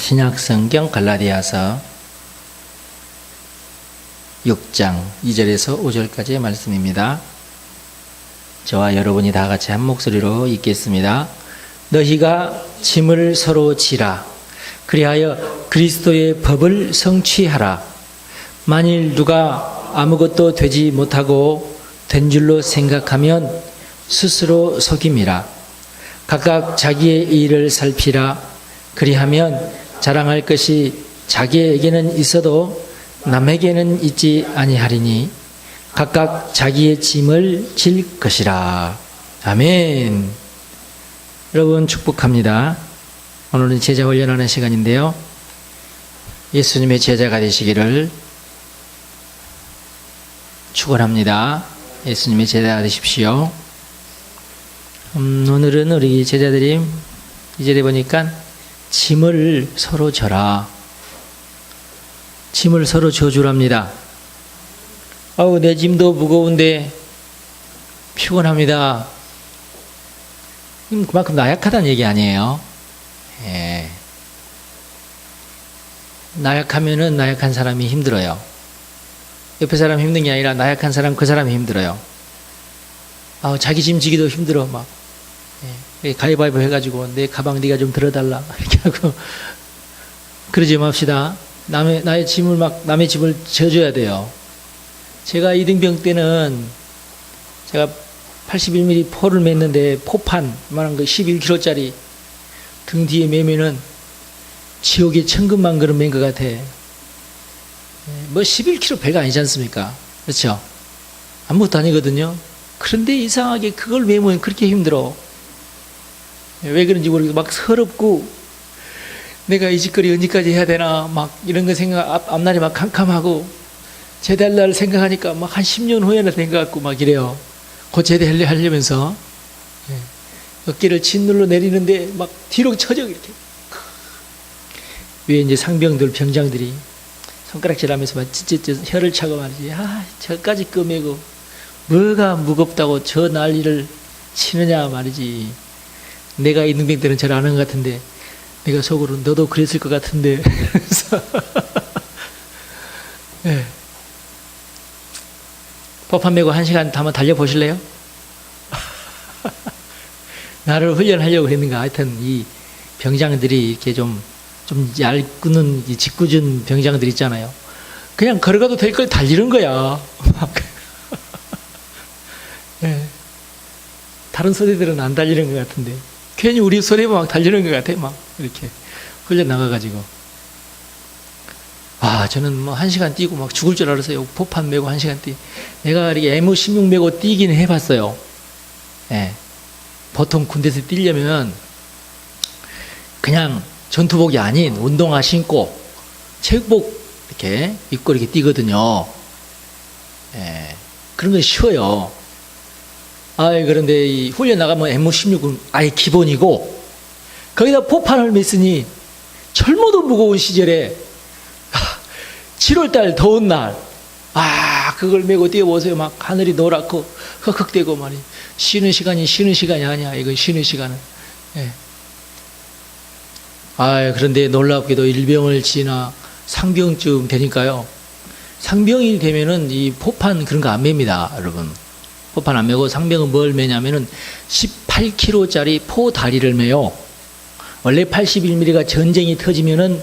신약성경 갈라디아서 6장 2절에서 5절까지의 말씀입니다. 저와 여러분이 다 같이 한 목소리로 읽겠습니다. 너희가 짐을 서로 지라. 그리하여 그리스도의 법을 성취하라. 만일 누가 아무것도 되지 못하고 된 줄로 생각하면 스스로 속임이라. 각각 자기의 일을 살피라. 그리하면 자랑할 것이 자기에게는 있어도 남에게는 있지 아니하리니 각각 자기의 짐을 질 것이라. 아멘. 여러분 축복합니다. 오늘은 제자 훈련하는 시간인데요. 예수님의 제자가 되시기를 축원합니다. 예수님의 제자가 되십시오. 오늘은 우리 제자들이 2절에 보니까 짐을 서로 져라. 짐을 서로 져주랍니다. 아우, 내 짐도 무거운데 피곤합니다. 그만큼 나약하다는 얘기 아니에요. 예. 나약하면은 나약한 사람이 힘들어요. 옆에 사람 힘든 게 아니라 나약한 사람, 그 사람이 힘들어요. 아우, 자기 짐 지기도 힘들어, 막. 예. 가위바위보 해가지고 내 가방 네가 좀 들어달라. 이렇게 하고. 그러지 맙시다. 나의 짐을 남의 짐을 져줘야 돼요. 제가 이등병 때는 제가 81mm 포를 맸는데 포판, 이만한 거 11kg짜리 등 뒤에 매면은 지옥의 천근만 그릇 맨 것 같아. 뭐 11kg 배가 아니지 않습니까? 그렇죠? 아무것도 아니거든요. 그런데 이상하게 그걸 매면 그렇게 힘들어. 왜 그런지 모르겠어. 막 서럽고, 내가 이 짓거리 언제까지 해야 되나, 막 이런 거 앞날이 막 캄캄하고, 제대할 날 생각하니까 막 한 10년 후에나 된 것 같고 막 이래요. 곧 제대하려면서. 어깨를 짓눌러 내리는데 막 뒤로 쳐져, 이렇게. 위에 이제 상병들, 병장들이 손가락질 하면서 막 찢찢찢 혀를 차고 말이지. 아, 저까지 끄매고, 뭐가 무겁다고 저 난리를 치느냐 말이지. 내가 이등병 때는 잘 아는 것 같은데, 내가 속으로 너도 그랬을 것 같은데. 그래서 네. 법한 메고 1시간 한번 달려보실래요? 나를 훈련하려고 그랬는가. 하여튼 이 병장들이 이렇게 좀 얇구는 짓궂은 병장들 있잖아요. 그냥 걸어가도 될 걸 달리는 거야. 네. 다른 소대들은 안 달리는 것 같은데 괜히 우리 소대만 막 달리는 것 같아. 막 이렇게 훈련 나가가지고. 아, 저는 뭐 1시간 뛰고 막 죽을 줄 알았어요. 포판 메고 1시간 뛰. 내가 이렇게 M16 메고 뛰기는 해봤어요. 예. 보통 군대에서 뛰려면 그냥 전투복이 아닌 운동화 신고 체육복 이렇게 입고 이렇게 뛰거든요. 예. 그런 건 쉬워요. 그런데 이 훈련 나가면 M16은 아예 기본이고, 거기다 포판을 맸으니 철모도 무거운 시절에 7월달 더운 날, 그걸 메고 뛰어보세요. 막 하늘이 노랗고 헉헉대고 말이. 쉬는 시간이 아니야. 이건 쉬는 시간은. 예. 그런데 놀랍게도 일병을 지나 상병쯤 되니까요. 상병이 되면은 이 포판 그런 거 안 맵니다, 여러분. 포판 안 메고 상병은 뭘 매냐면은 18kg짜리 포 다리를 매요. 원래 81mm가 전쟁이 터지면은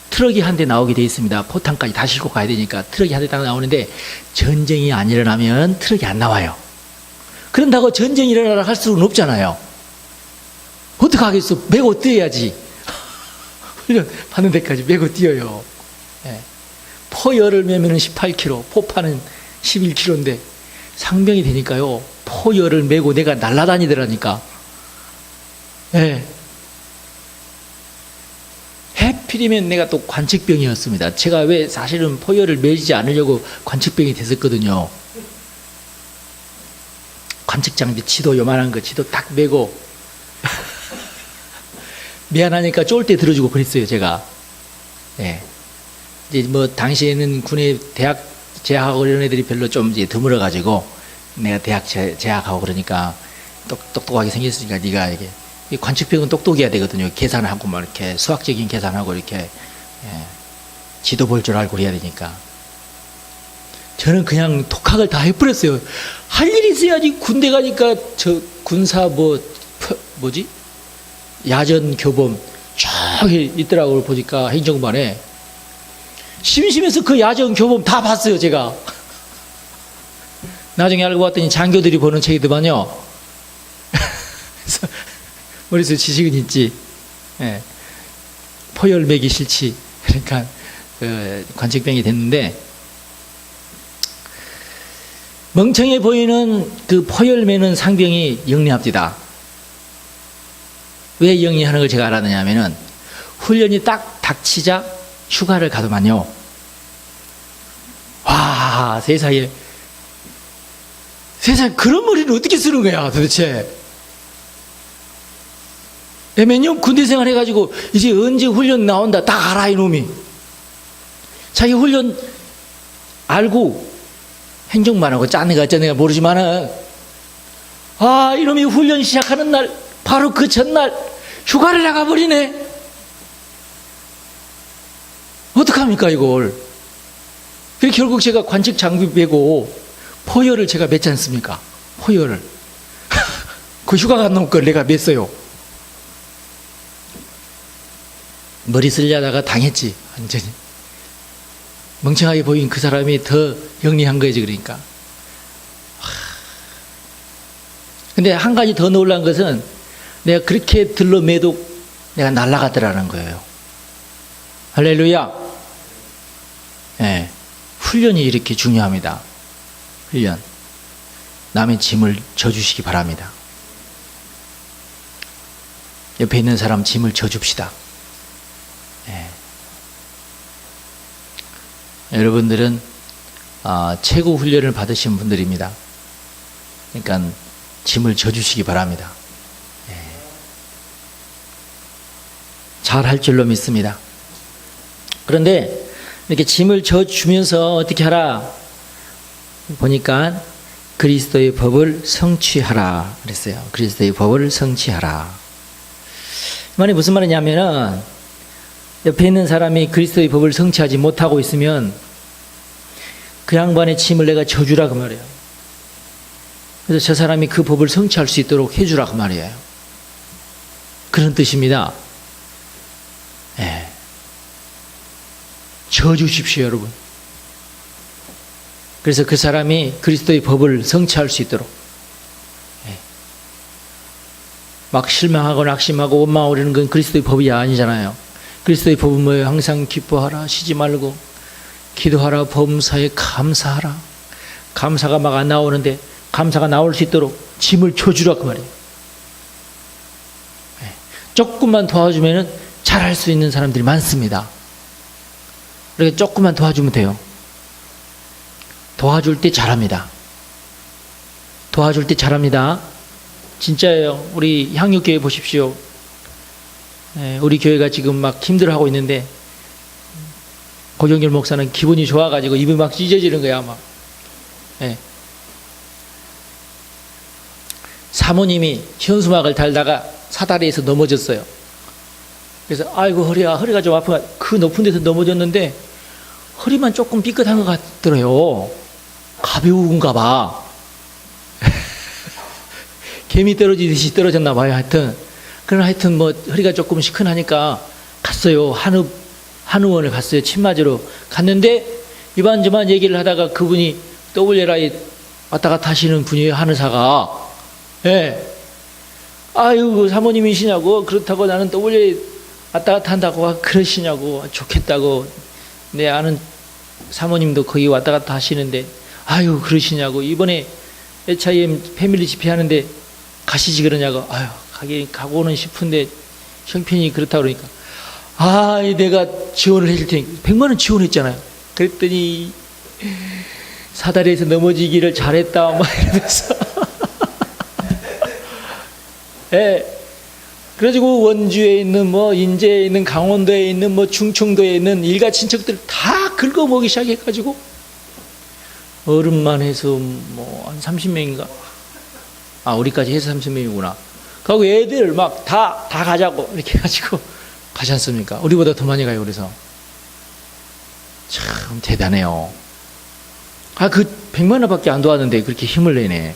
트럭이 한 대 나오게 돼 있습니다. 포탄까지 다 싣고 가야 되니까 트럭이 한 대 딱 나오는데, 전쟁이 안 일어나면 트럭이 안 나와요. 그런다고 전쟁이 일어나라 할 수는 없잖아요. 어떻게 하겠어? 메고 뛰어야지. 훈련 받는 데까지 메고 뛰어요. 예. 포열을 매면 18kg, 포판은 11kg인데 상병이 되니까요. 포열을 메고 내가 날아다니더라니까. 예. 해필이면 내가 또 관측병이었습니다. 제가 왜 사실은 포열을 매지 않으려고 관측병이 됐었거든요. 관측장비 지도 요만한 거 지도 딱 메고 미안하니까 쫄 때 들어주고 그랬어요, 제가. 예. 이제 뭐 당시에는 군에 대학 재학하고 이런 애들이 별로 좀 이제 드물어가지고 내가 대학 재학하고 그러니까 똑똑하게 생겼으니까 네가 이게 이 관측병은 똑똑해야 되거든요. 계산하고 막 이렇게 수학적인 계산하고 이렇게 예, 지도 볼 줄 알고 그래야 되니까. 저는 그냥 독학을 다 해버렸어요. 할 일이 있어야지. 군대 가니까 저 군사 뭐지? 야전 교범 저기 있더라고 보니까 행정반에. 심심해서 그 야전 교범 다 봤어요, 제가. 나중에 알고 봤더니 장교들이 보는 책이더만요. 그래서 머릿속에 지식은 있지. 예. 포열 매기 싫지. 그러니까 관측병이 됐는데, 멍청해 보이는 그 포열 매는 상병이 영리합니다. 왜 영리하는 걸 제가 알았느냐 하면은, 훈련이 딱 닥치자 휴가를 가더만요. 와, 세상에 그런 머리를 어떻게 쓰는 거야 도대체. 몇 년 군대 생활 해가지고 이제 언제 훈련 나온다 딱 알아. 이놈이 자기 훈련 알고 행정만 하고 짠내가 모르지만은, 아, 이놈이 훈련 시작하는 날 바로 그 전날 휴가를 나가버리네. 어떡합니까 이걸. 그래서 결국 제가 관측 장비 메고 포열을 제가 맸지 않습니까? 포열을. 그 휴가 간 놈 걸 내가 맸어요. 머리 쓰려다가 당했지, 완전히. 멍청하게 보인 그 사람이 더 영리한 거지, 그러니까. 근데 한 가지 더 놀란 것은 내가 그렇게 들러매도 내가 날아갔더라는 거예요. 할렐루야. 예. 훈련이 이렇게 중요합니다. 훈련. 남의 짐을 져주시기 바랍니다. 옆에 있는 사람 짐을 져줍시다. 예. 여러분들은 최고 훈련을 받으신 분들입니다. 그러니까 짐을 져주시기 바랍니다. 예. 잘할 줄로 믿습니다. 그런데 이렇게 짐을 져주면서 어떻게 하라 보니까 그리스도의 법을 성취하라 그랬어요. 그리스도의 법을 성취하라. 이 말이 무슨 말이냐면은, 옆에 있는 사람이 그리스도의 법을 성취하지 못하고 있으면 그 양반의 짐을 내가 져주라 그 말이에요. 그래서 저 사람이 그 법을 성취할 수 있도록 해주라 그 말이에요. 그런 뜻입니다. 예. 져주십시오, 여러분. 그래서 그 사람이 그리스도의 법을 성취할 수 있도록. 예. 막 실망하고 낙심하고 원망하고 이러는 건 그리스도의 법이 아니잖아요. 그리스도의 법은 뭐예요? 항상 기뻐하라, 쉬지 말고 기도하라, 범사에 감사하라. 감사가 막 안 나오는데 감사가 나올 수 있도록 짐을 져주라 그 말이에요. 예. 조금만 도와주면은 잘할 수 있는 사람들이 많습니다. 그러니까 조금만 도와주면 돼요. 도와줄 때 잘합니다. 도와줄 때 잘합니다. 진짜예요. 우리 향유교회 보십시오. 우리 교회가 지금 막 힘들어하고 있는데 고정길 목사는 기분이 좋아가지고 입이 막 찢어지는 거야. 막. 사모님이 현수막을 달다가 사다리에서 넘어졌어요. 그래서 아이고 허리가 좀 아프가 그 높은 데서 넘어졌는데 허리만 조금 삐끗한 것 같더래요. 가벼운가 봐. 개미 떨어지듯이 떨어졌나 봐요. 하여튼 뭐 허리가 조금 시큰하니까 갔어요. 한의원을 갔어요. 침 맞으러 갔는데 이만저만 얘기를 하다가 그분이 WRI 왔다 갔다 하시는 분이에요. 한의사가. 예. 아유 사모님이시냐고. 그렇다고 나는 WRI 왔다 갔다 한다고 그러시냐고. 좋겠다고. 내 아는 사모님도 거기 왔다 갔다 하시는데 아유 그러시냐고. 이번에 HIM 패밀리 집회 하는데 가시지 그러냐고. 아유 가고는 싶은데 형편이 그렇다 그러니까 내가 지원을 해줄 테니까 100만 원 지원했잖아요. 그랬더니 사다리에서 넘어지기를 잘했다 막 이러면서 예. 그래가지고 원주에 있는 뭐 인제에 있는 강원도에 있는 뭐 충청도에 있는 일가 친척들 다 긁어먹기 시작해가지고 어른만 해서 뭐 한 30명인가 우리까지 해서 30명이구나. 그리고 애들 막 다 가자고 이렇게 해가지고 가지 않습니까? 우리보다 더 많이 가요. 그래서 참 대단해요. 그 100만 원밖에 안 도왔는데 그렇게 힘을 내네.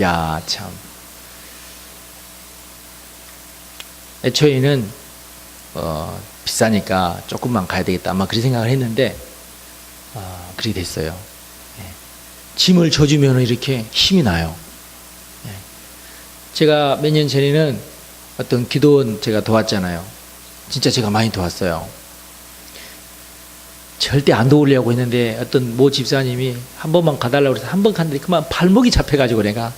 야, 참. 애초에는 비싸니까 조금만 가야 되겠다 아마 그렇게 생각을 했는데 그렇게 됐어요. 예. 짐을 져주면 이렇게 힘이 나요. 예. 제가 몇 년 전에는 어떤 기도원 제가 도왔잖아요. 진짜 제가 많이 도왔어요. 절대 안 도우려고 했는데 어떤 모 집사님이 한 번만 가달라고 해서 한 번 갔는데 그만 발목이 잡혀가지고 내가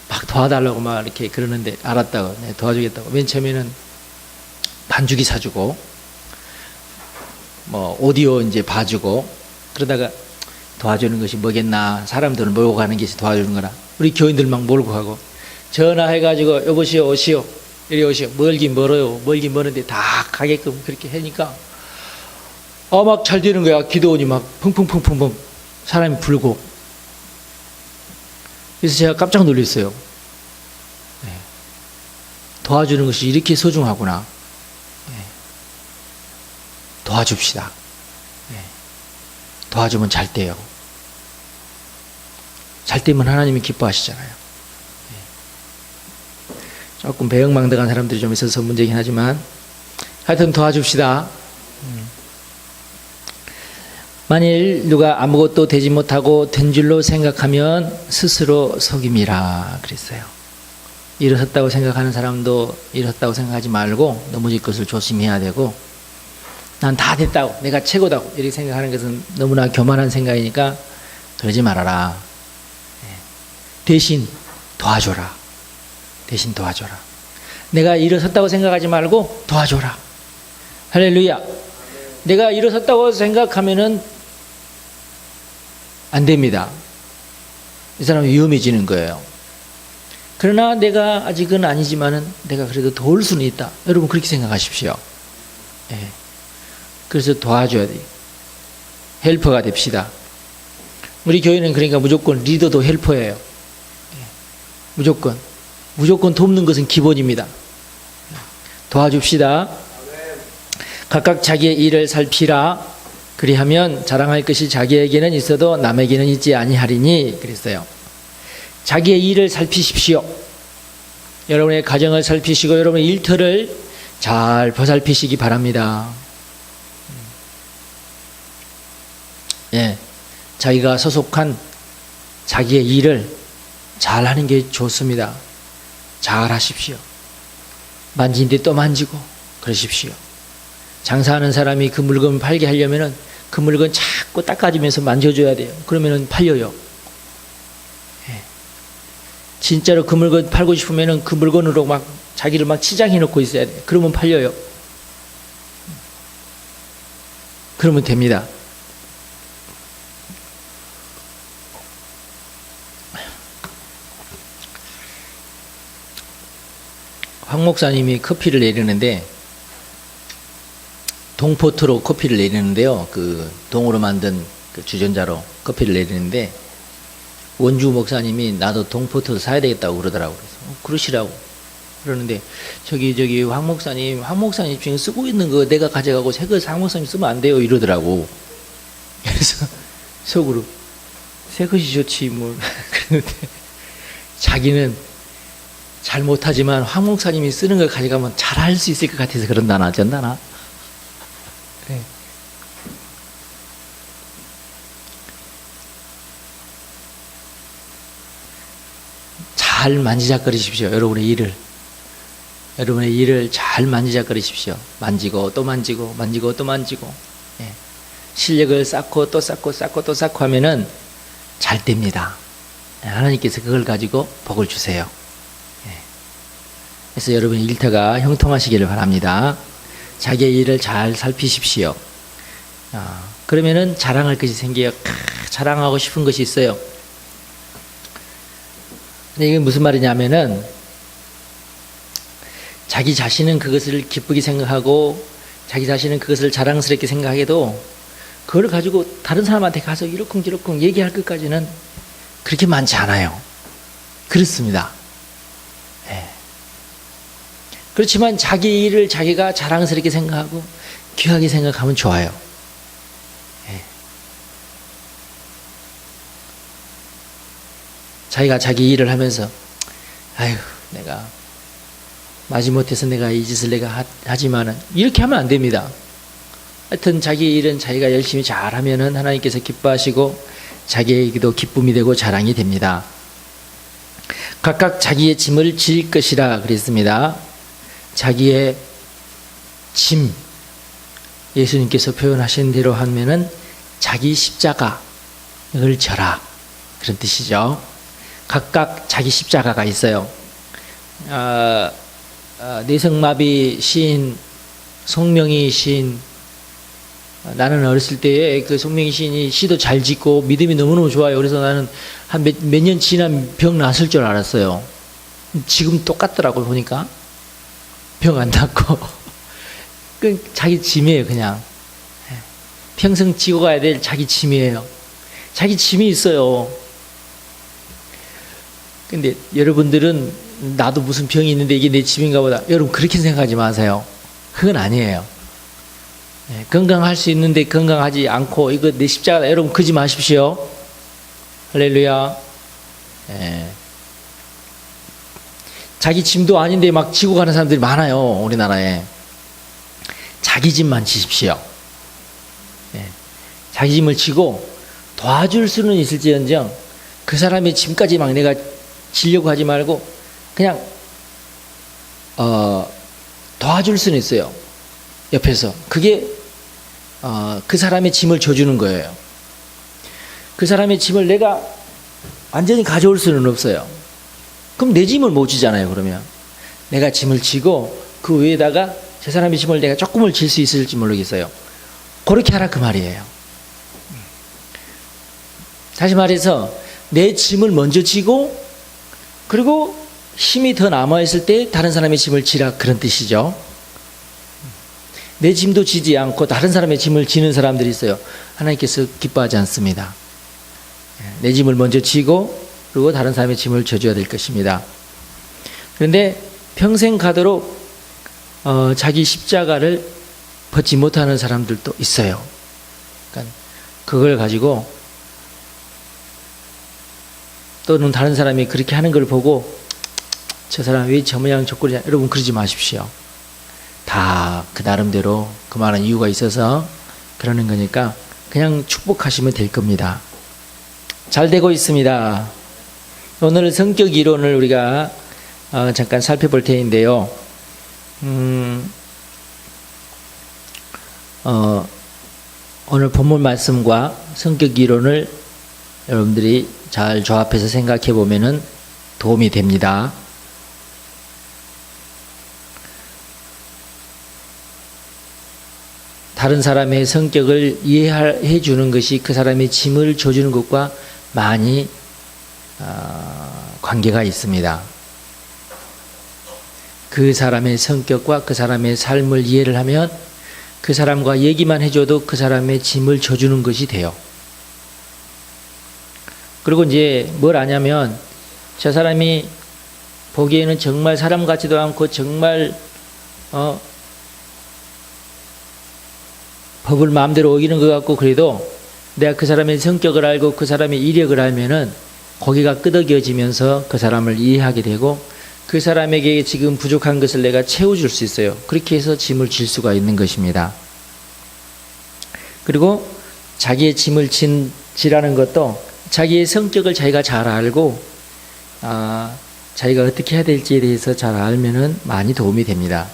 막 도와달라고 막 이렇게 그러는데 알았다고 네, 도와주겠다고. 맨 처음에는 반죽이 사주고 뭐 오디오 이제 봐주고 그러다가 도와주는 것이 뭐겠나, 사람들은 몰고 가는 것이 도와주는 거라 우리 교인들 막 몰고 가고 전화해가지고 여보시오 오시오 이리 오시오. 멀긴 멀어요. 멀긴 멀은데 다 가게끔 그렇게 하니까 막 잘 되는 거야. 기도원이 막 펑펑펑펑펑 사람이 불고. 그래서 제가 깜짝 놀랐어요. 네. 도와주는 것이 이렇게 소중하구나. 네. 도와줍시다. 네. 도와주면 잘 돼요. 잘 되면 하나님이 기뻐하시잖아요. 조금 배영망덕한 사람들이 좀 있어서 문제긴 하지만 하여튼 도와줍시다. 만일 누가 아무것도 되지 못하고 된 줄로 생각하면 스스로 속임이라 그랬어요. 일어섰다고 생각하는 사람도 일어섰다고 생각하지 말고 넘어질 것을 조심해야 되고, 난 다 됐다고 내가 최고다고 이렇게 생각하는 것은 너무나 교만한 생각이니까 그러지 말아라. 대신 도와줘라. 대신 도와줘라. 내가 일어섰다고 생각하지 말고 도와줘라. 할렐루야. 내가 일어섰다고 생각하면은 안 됩니다. 이 사람은 위험해지는 거예요. 그러나 내가 아직은 아니지만은 내가 그래도 도울 수는 있다. 여러분 그렇게 생각하십시오. 예. 그래서 도와줘야 돼요. 헬퍼가 됩시다. 우리 교회는 그러니까 무조건 리더도 헬퍼예요. 예. 무조건 돕는 것은 기본입니다. 도와줍시다. 각각 자기의 일을 살피라. 그리하면 자랑할 것이 자기에게는 있어도 남에게는 있지 아니하리니 그랬어요. 자기의 일을 살피십시오. 여러분의 가정을 살피시고 여러분의 일터를 잘 보살피시기 바랍니다. 예, 자기가 소속한 자기의 일을 잘 하는 게 좋습니다. 잘 하십시오. 만지는데 또 만지고 그러십시오. 장사하는 사람이 그 물건을 팔게 하려면은 그 물건 자꾸 닦아주면서 만져줘야 돼요. 그러면은 팔려요. 예. 진짜로 그 물건 팔고 싶으면은 그 물건으로 막 자기를 막 치장해 놓고 있어야 돼요. 그러면 팔려요. 그러면 됩니다. 황 목사님이 커피를 내리는데 동포트로 커피를 내리는데요. 그 동으로 만든 그 주전자로 커피를 내리는데 원주 목사님이 나도 동포트 사야 되겠다고 그러더라고요. 그래서 그러시라고 그러는데 저기 황 목사님 지금 쓰고 있는 거 내가 가져가고 새 거 황 목사님 쓰면 안 돼요 이러더라고. 그래서 속으로 새 것이 좋지 뭐 그러는데 자기는 잘 못하지만 황 목사님이 쓰는 걸 가져가면 잘 할 수 있을 것 같아서 그런다나 어쩐다나. 네. 잘 만지작거리십시오. 여러분의 일을 잘 만지작거리십시오. 만지고 또 만지고 만지고 또 만지고. 네. 실력을 쌓고 또 쌓고 쌓고 또 쌓고 하면은 잘 됩니다. 하나님께서 그걸 가지고 복을 주세요. 그래서 여러분의 일터가 형통하시기를 바랍니다. 자기의 일을 잘 살피십시오. 그러면은 자랑할 것이 생겨요. 자랑하고 싶은 것이 있어요. 근데 이게 무슨 말이냐면은 자기 자신은 그것을 기쁘게 생각하고 자기 자신은 그것을 자랑스럽게 생각해도 그걸 가지고 다른 사람한테 가서 이러쿵저러쿵 얘기할 것까지는 그렇게 많지 않아요. 그렇습니다. 예. 그렇지만 자기 일을 자기가 자랑스럽게 생각하고 귀하게 생각하면 좋아요. 예. 자기가 자기 일을 하면서 아유 내가 마지못해서 내가 이 짓을 내가 하지만은 이렇게 하면 안 됩니다. 하여튼 자기 일은 자기가 열심히 잘하면은 하나님께서 기뻐하시고 자기에게도 기쁨이 되고 자랑이 됩니다. 각각 자기의 짐을 질 것이라 그랬습니다. 자기의 짐, 예수님께서 표현하신 대로 하면은 자기 십자가를 져라 그런 뜻이죠. 각각 자기 십자가가 있어요. 내성마비 시인 송명희 시인, 나는 어렸을 때에 그 송명희 시인이 시도 잘 짓고 믿음이 너무너무 좋아요. 그래서 나는 한 몇 년 지나면 병 났을 줄 알았어요. 지금 똑같더라고요. 보니까 병 안 났고 그 자기 짐이에요. 그냥 평생 지고 가야 될 자기 짐이에요. 자기 짐이 있어요. 근데 여러분들은 나도 무슨 병이 있는데 이게 내 짐인가 보다. 여러분 그렇게 생각하지 마세요. 그건 아니에요. 건강할 수 있는데 건강하지 않고 이거 내 십자가다. 여러분 그러지 마십시오. 할렐루야. 자기 짐도 아닌데 막 지고 가는 사람들이 많아요. 우리나라에. 자기 짐만 지십시오. 자기 짐을 지고 도와줄 수는 있을지언정 그 사람의 짐까지 막 내가 지려고 하지 말고 그냥 도와줄 수는 있어요. 옆에서. 그게 그 사람의 짐을 져주는 거예요. 그 사람의 짐을 내가 완전히 가져올 수는 없어요. 그럼 내 짐을 못 지잖아요. 그러면 내가 짐을 지고 그 위에다가 저 사람의 짐을 내가 조금을 질 수 있을지 모르겠어요. 그렇게 하라 그 말이에요. 다시 말해서 내 짐을 먼저 지고 그리고 힘이 더 남아있을 때 다른 사람의 짐을 지라 그런 뜻이죠. 내 짐도 지지 않고 다른 사람의 짐을 지는 사람들이 있어요. 하나님께서 기뻐하지 않습니다. 내 짐을 먼저 지고 그리고 다른 사람의 짐을 져줘야 될 것입니다. 그런데 평생 가도록 자기 십자가를 벗지 못하는 사람들도 있어요. 그러니까 그걸 가지고 또는 다른 사람이 그렇게 하는 걸 보고 저 사람 왜 저 모양 저 꼴이냐. 여러분 그러지 마십시오. 다 그 나름대로 그만한 이유가 있어서 그러는 거니까 그냥 축복하시면 될 겁니다. 잘 되고 있습니다. 오늘 성격 이론을 우리가 잠깐 살펴볼 테니데요. 오늘 본문 말씀과 성격 이론을 여러분들이 잘 조합해서 생각해 보면은 도움이 됩니다. 다른 사람의 성격을 이해해 주는 것이 그 사람의 짐을 져주는 것과 많이 관계가 있습니다. 그 사람의 성격과 그 사람의 삶을 이해를 하면 그 사람과 얘기만 해줘도 그 사람의 짐을 져주는 것이 돼요. 그리고 이제 뭘 아냐면 저 사람이 보기에는 정말 사람 같지도 않고 정말 법을 마음대로 어기는 것 같고 그래도 내가 그 사람의 성격을 알고 그 사람의 이력을 알면은 거기가 끄덕여지면서 그 사람을 이해하게 되고 그 사람에게 지금 부족한 것을 내가 채워줄 수 있어요. 그렇게 해서 짐을 질 수가 있는 것입니다. 그리고 자기의 짐을 지라는 것도 자기의 성격을 자기가 잘 알고 자기가 어떻게 해야 될지에 대해서 잘 알면은 많이 도움이 됩니다.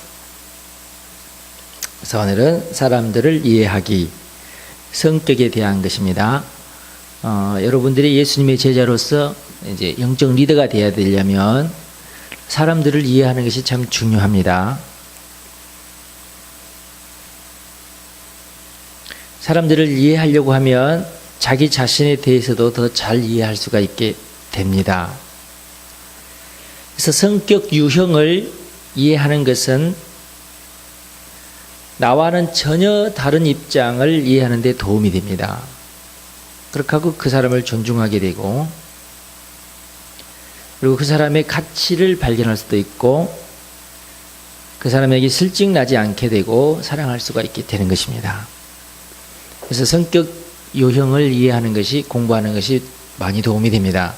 그래서 오늘은 사람들을 이해하기, 성격에 대한 것입니다. 여러분들이 예수님의 제자로서 이제 영적 리더가 되어야 되려면 사람들을 이해하는 것이 참 중요합니다. 사람들을 이해하려고 하면 자기 자신에 대해서도 더 잘 이해할 수가 있게 됩니다. 그래서 성격 유형을 이해하는 것은 나와는 전혀 다른 입장을 이해하는 데 도움이 됩니다. 그렇게 하고 그 사람을 존중하게 되고 그리고 그 사람의 가치를 발견할 수도 있고 그 사람에게 실증나지 않게 되고 사랑할 수가 있게 되는 것입니다. 그래서 성격 유형을 이해하는 것이 공부하는 것이 많이 도움이 됩니다.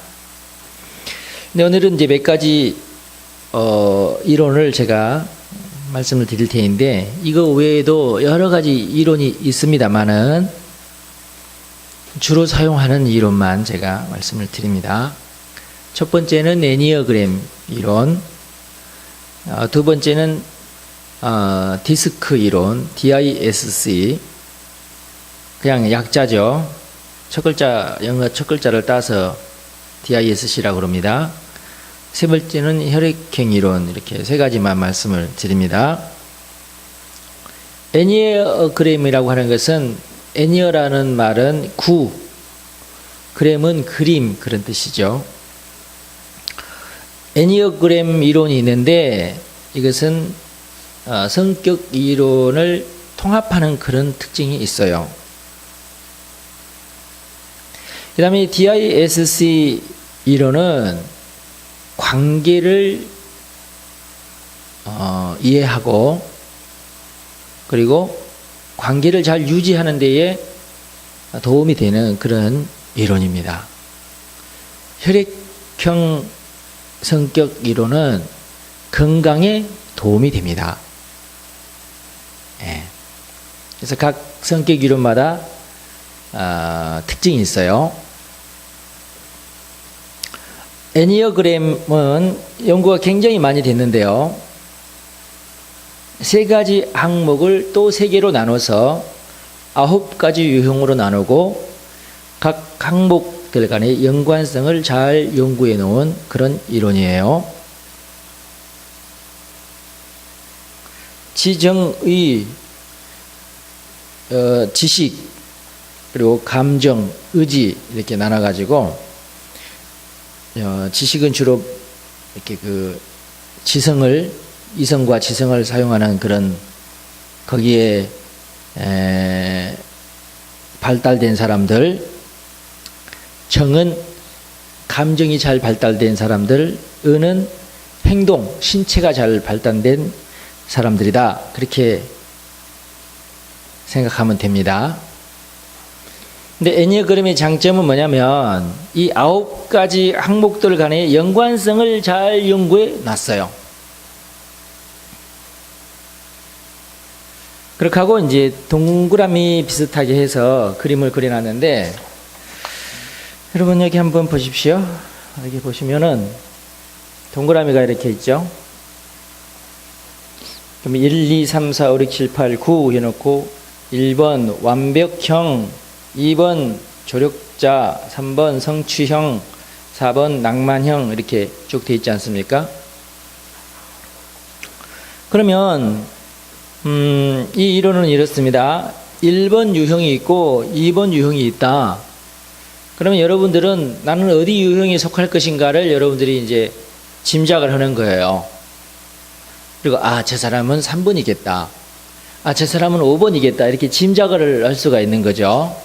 근데 오늘은 이제 몇 가지 이론을 제가 말씀을 드릴 테인데 이거 외에도 여러 가지 이론이 있습니다만은 주로 사용하는 이론만 제가 말씀을 드립니다. 첫 번째는 애니어그램 이론, 두 번째는 디스크 이론, DISC, 그냥 약자죠. 첫 글자, 영어 첫 글자를 따서 DISC라고 그럽니다. 세 번째는 혈액형 이론, 이렇게 세 가지만 말씀을 드립니다. 애니어그램이라고 하는 것은 애니어라는 말은 구, 그램은 그림, 그런 뜻이죠. 애니어그램 이론이 있는데 이것은 성격 이론을 통합하는 그런 특징이 있어요. 그 다음에 DISC 이론은 관계를 이해하고 그리고 관계를 잘 유지하는 데에 도움이 되는 그런 이론입니다. 혈액형 성격 이론은 건강에 도움이 됩니다. 그래서 각 성격 이론마다 특징이 있어요. 애니어그램은 연구가 굉장히 많이 됐는데요. 세 가지 항목을 또 세 개로 나눠서 9가지 유형으로 나누고 각 항목들 간의 연관성을 잘 연구해 놓은 그런 이론이에요. 지정의, 지식, 그리고 감정, 의지 이렇게 나눠가지고 지식은 주로 이렇게 그 지성을 이성과 지성을 사용하는 그런 거기에 발달된 사람들, 정은 감정이 잘 발달된 사람들, 의는 행동, 신체가 잘 발달된 사람들이다. 그렇게 생각하면 됩니다. 근데 애니어그램의 장점은 뭐냐면 이 9가지 항목들 간의 연관성을 잘 연구해 놨어요. 그렇게 하고 이제 동그라미 비슷하게 해서 그림을 그려놨는데 여러분 여기 한번 보십시오. 여기 보시면은 동그라미가 이렇게 있죠. 그럼 1, 2, 3, 4, 5, 6, 7, 8, 9 해놓고 1번 완벽형, 2번 조력자, 3번 성취형, 4번 낭만형 이렇게 쭉 돼 있지 않습니까? 그러면 이 이론은 이렇습니다. 1번 유형이 있고 2번 유형이 있다. 그러면 여러분들은 나는 어디 유형에 속할 것인가를 여러분들이 이제 짐작을 하는 거예요. 그리고 저 사람은 3번이겠다. 저 사람은 5번이겠다. 이렇게 짐작을 할 수가 있는 거죠.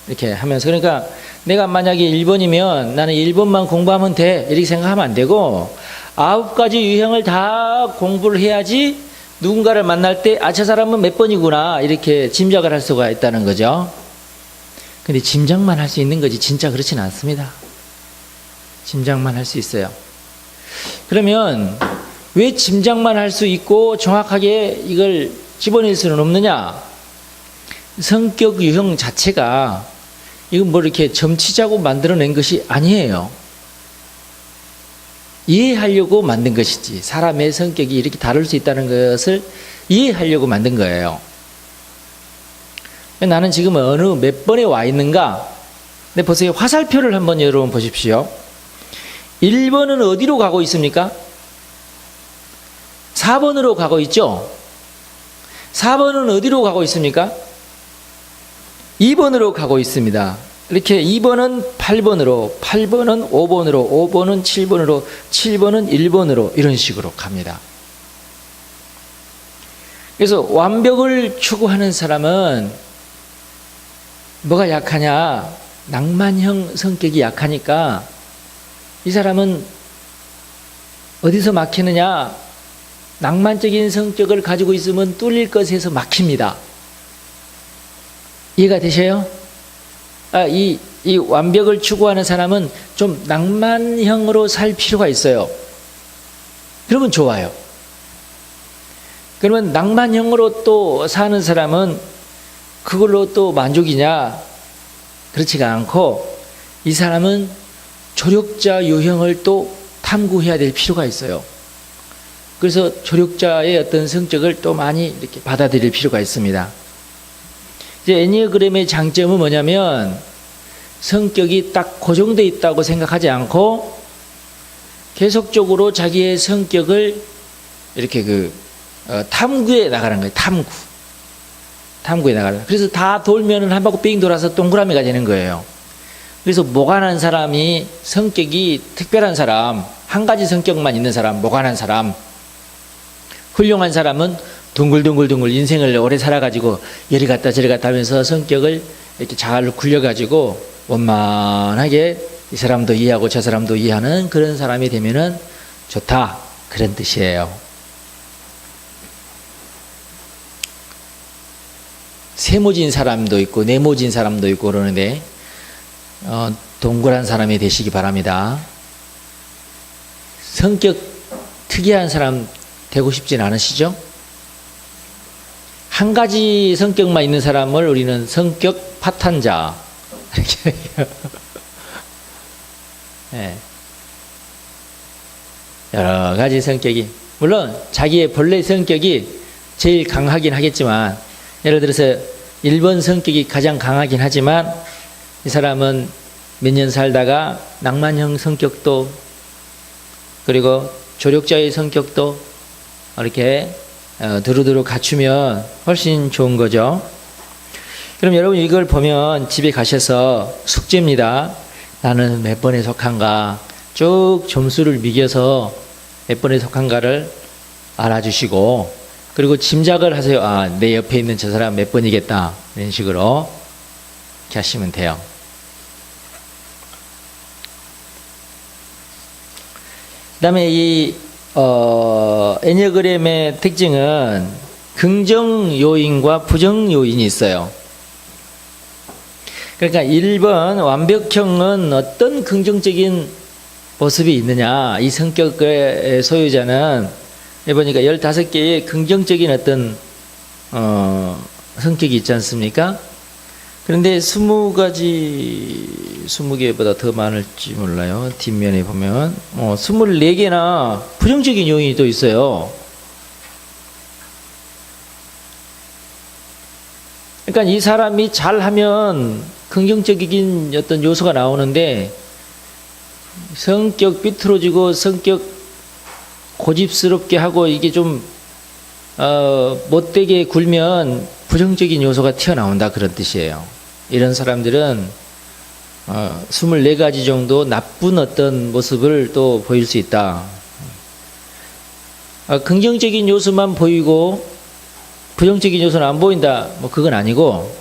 이렇게 하면서. 그러니까 내가 만약에 1번이면 나는 1번만 공부하면 돼. 이렇게 생각하면 안 되고 9가지 유형을 다 공부를 해야지 누군가를 만날 때 저 사람은 몇 번이구나. 이렇게 짐작을 할 수가 있다는 거죠. 근데 짐작만 할 수 있는 거지 진짜 그렇지는 않습니다. 짐작만 할 수 있어요. 그러면 왜 짐작만 할 수 있고 정확하게 이걸 집어낼 수는 없느냐? 성격 유형 자체가 이건 뭐 이렇게 점치자고 만들어낸 것이 아니에요. 이해하려고 만든 것이지. 사람의 성격이 이렇게 다를 수 있다는 것을 이해하려고 만든 거예요. 나는 지금 어느 몇 번에 와 있는가? 근데 보세요. 화살표를 한번 여러분 보십시오. 1번은 어디로 가고 있습니까? 4번으로 가고 있죠? 4번은 어디로 가고 있습니까? 2번으로 가고 있습니다. 이렇게 2번은 8번으로, 8번은 5번으로, 5번은 7번으로, 7번은 1번으로 이런 식으로 갑니다. 그래서 완벽을 추구하는 사람은 뭐가 약하냐? 낭만형 성격이 약하니까 이 사람은 어디서 막히느냐? 낭만적인 성격을 가지고 있으면 뚫릴 것에서 막힙니다. 이해가 되셔요? 이 완벽을 추구하는 사람은 좀 낭만형으로 살 필요가 있어요. 그러면 좋아요. 그러면 낭만형으로 또 사는 사람은 그걸로 또 만족이냐? 그렇지가 않고 이 사람은 조력자 유형을 또 탐구해야 될 필요가 있어요. 그래서 조력자의 어떤 성격을 또 많이 이렇게 받아들일 필요가 있습니다. 이제 애니어그램의 장점은 뭐냐면 성격이 딱 고정되어 있다고 생각하지 않고 계속적으로 자기의 성격을 이렇게 탐구해 나가는 거예요. 탐구해 나가는. 그래서 다 돌면은 한 바퀴 빙 돌아서 동그라미가 되는 거예요. 그래서 모관한 사람이 성격이 특별한 사람, 한 가지 성격만 있는 사람, 모관한 사람, 훌륭한 사람은 둥글둥글둥글 인생을 오래 살아가지고 이리 갔다 저리 갔다 하면서 성격을 이렇게 잘 굴려가지고 원만하게 이 사람도 이해하고 저 사람도 이해하는 그런 사람이 되면은 좋다. 그런 뜻이에요. 세모진 사람도 있고 네모진 사람도 있고 그러는데 동그란 사람이 되시기 바랍니다. 성격 특이한 사람 되고 싶진 않으시죠? 한 가지 성격만 있는 사람을 우리는 성격 파탄자 이렇게 얘기해요. 네. 여러 가지 성격이 물론 자기의 본래 성격이 제일 강하긴 하겠지만 예를 들어서 1번 성격이 가장 강하긴 하지만 이 사람은 몇 년 살다가 낭만형 성격도 그리고 조력자의 성격도 이렇게 두루두루 갖추면 훨씬 좋은 거죠. 그럼 여러분 이걸 보면 집에 가셔서 숙제입니다. 나는 몇 번에 속한가 쭉 점수를 매겨서 몇 번에 속한가를 알아주시고 그리고 짐작을 하세요. 내 옆에 있는 저 사람 몇 번이겠다. 이런 식으로 이렇게 하시면 돼요. 그 다음에 이 애니어그램의 특징은 긍정 요인과 부정 요인이 있어요. 그러니까 1번 완벽형은 어떤 긍정적인 모습이 있느냐. 이 성격의 소유자는 해보니까 15개의 긍정적인 어떤 성격이 있지 않습니까? 그런데 20개보다 더 많을지 몰라요. 뒷면에 보면 24개나 부정적인 요인이 또 있어요. 그러니까 이 사람이 잘하면 긍정적인 어떤 요소가 나오는데 성격 삐뚤어지고 성격 고집스럽게 하고 이게 좀 못되게 굴면 부정적인 요소가 튀어나온다 그런 뜻이에요. 이런 사람들은 24가지 정도 나쁜 어떤 모습을 또 보일 수 있다. 긍정적인 요소만 보이고 부정적인 요소는 안 보인다. 뭐 그건 아니고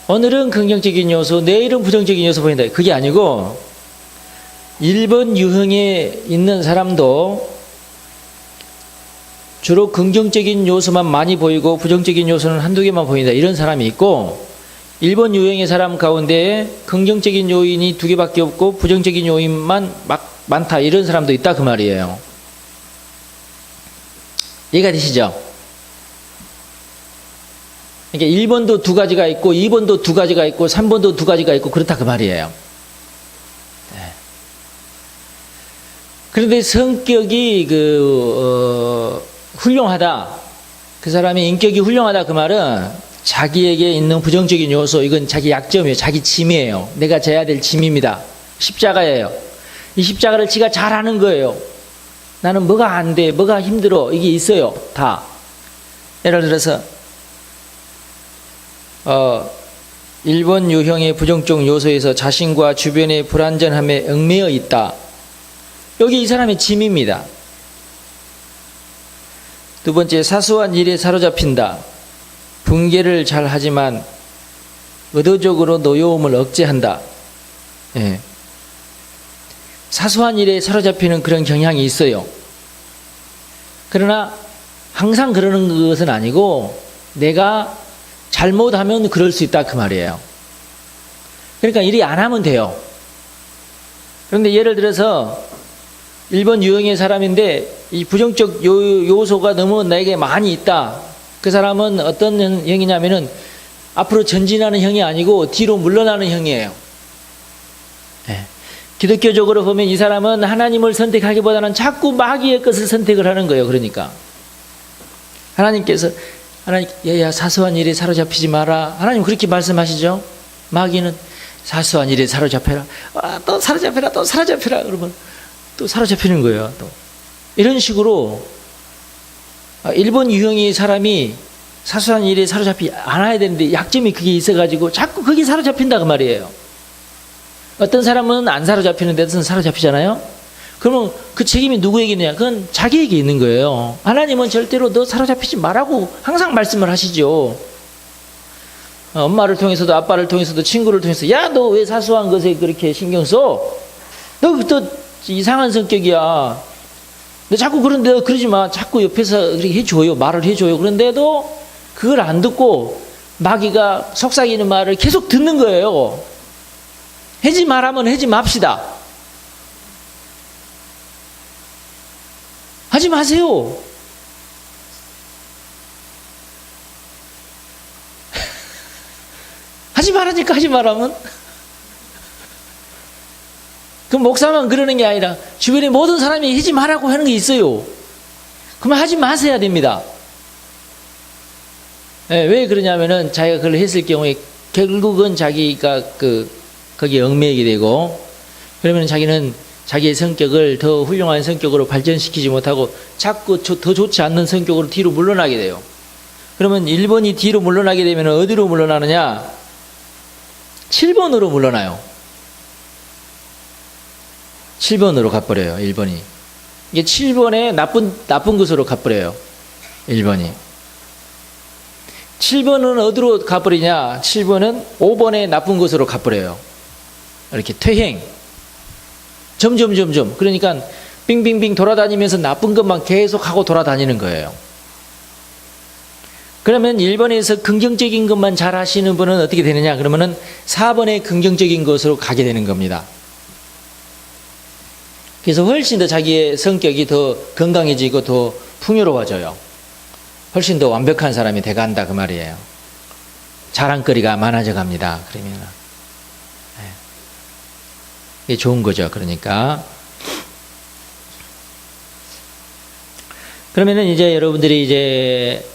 오늘은 긍정적인 요소, 내일은 부정적인 요소 보인다. 그게 아니고 1번 유형에 있는 사람도 주로 긍정적인 요소만 많이 보이고 부정적인 요소는 한두 개만 보인다. 이런 사람이 있고 1번 유형의 사람 가운데 긍정적인 요인이 2개밖에 없고 부정적인 요인만 많다. 이런 사람도 있다 그 말이에요. 이해가 되시죠? 그러니까 1번도 2가지가 있고 2번도 2가지가 있고 3번도 2가지가 있고 그렇다 그 말이에요. 네. 그런데 성격이 훌륭하다. 그 사람의 인격이 훌륭하다 그 말은 자기에게 있는 부정적인 요소 이건 자기 약점이에요. 자기 짐이에요. 내가 져야 될 짐입니다. 십자가예요. 이 십자가를 지가 잘하는 거예요. 나는 뭐가 안 돼, 뭐가 힘들어 이게 있어요. 다. 예를 들어서 1번 유형의 부정적 요소에서 자신과 주변의 불완전함에 얽매여 있다. 여기 이 사람의 짐입니다. 2번째, 사소한 일에 사로잡힌다. 분개를 잘 하지만 의도적으로 노여움을 억제한다. 예. 사소한 일에 사로잡히는 그런 경향이 있어요. 그러나 항상 그러는 것은 아니고 내가 잘못하면 그럴 수 있다 그 말이에요. 그러니까 이리 안 하면 돼요. 그런데 예를 들어서 일본 유형의 사람인데 이 부정적 요소가 너무 나에게 많이 있다. 그 사람은 어떤 형이냐면은 앞으로 전진하는 형이 아니고 뒤로 물러나는 형이에요. 네. 기독교적으로 보면 이 사람은 하나님을 선택하기보다는 자꾸 마귀의 것을 선택을 하는 거예요. 그러니까 하나님께서 얘야 사소한 일에 사로잡히지 마라. 하나님 그렇게 말씀하시죠. 마귀는 사소한 일에 사로잡혀라. 또 사로잡혀라. 또 사로잡혀라. 그러면 또 사로잡히는 거예요. 또 이런 식으로 일본 유형의 사람이 사소한 일에 사로잡히지 않아야 되는데 약점이 그게 있어가지고 자꾸 그게 사로잡힌다 그 말이에요. 어떤 사람은 안 사로잡히는데 어떤 사람은 사로잡히잖아요. 그러면 그 책임이 누구에게 있느냐? 그건 자기에게 있는 거예요. 하나님은 절대로 너 사로잡히지 말라고 항상 말씀을 하시죠. 엄마를 통해서도 아빠를 통해서도 친구를 통해서 야, 너 왜 사소한 것에 그렇게 신경 써? 너 이상한 성격이야. 너 자꾸 그런데 그러지 마. 자꾸 옆에서 그렇게 해줘요. 말을 해줘요. 그런데도 그걸 안 듣고 마귀가 속삭이는 말을 계속 듣는 거예요. 하지 말라면 하지 맙시다. 하지 마세요. 하지 말라니까 하지 말라면. 그 목사만 그러는 게 아니라 주변에 모든 사람이 하지 말라고 하는 게 있어요. 그러면 하지 마셔야 됩니다. 네, 왜 그러냐면은 자기가 그걸 했을 경우에 결국은 자기가 거기에 얽매이게 되고, 그러면 자기는 자기의 성격을 더 훌륭한 성격으로 발전시키지 못하고 자꾸 더 좋지 않는 성격으로 뒤로 물러나게 돼요. 그러면 1번이 뒤로 물러나게 되면 어디로 물러나느냐? 7번으로 물러나요. 7번으로 가버려요. 1번이. 이게 7번에 나쁜 것으로 가버려요. 1번이. 7번은 어디로 가버리냐? 7번은 5번에 나쁜 것으로 가버려요. 이렇게 퇴행. 점점. 그러니까 빙빙빙 돌아다니면서 나쁜 것만 계속 하고 돌아다니는 거예요. 그러면 1번에서 긍정적인 것만 잘 하시는 분은 어떻게 되느냐? 그러면은 4번에 긍정적인 것으로 가게 되는 겁니다. 그래서 훨씬 더 자기의 성격이 더 건강해지고 더 풍요로워져요. 훨씬 더 완벽한 사람이 돼간다 그 말이에요. 자랑거리가 많아져 갑니다. 그러면 이게 좋은 거죠. 그러니까 그러면은 이제 여러분들이 이제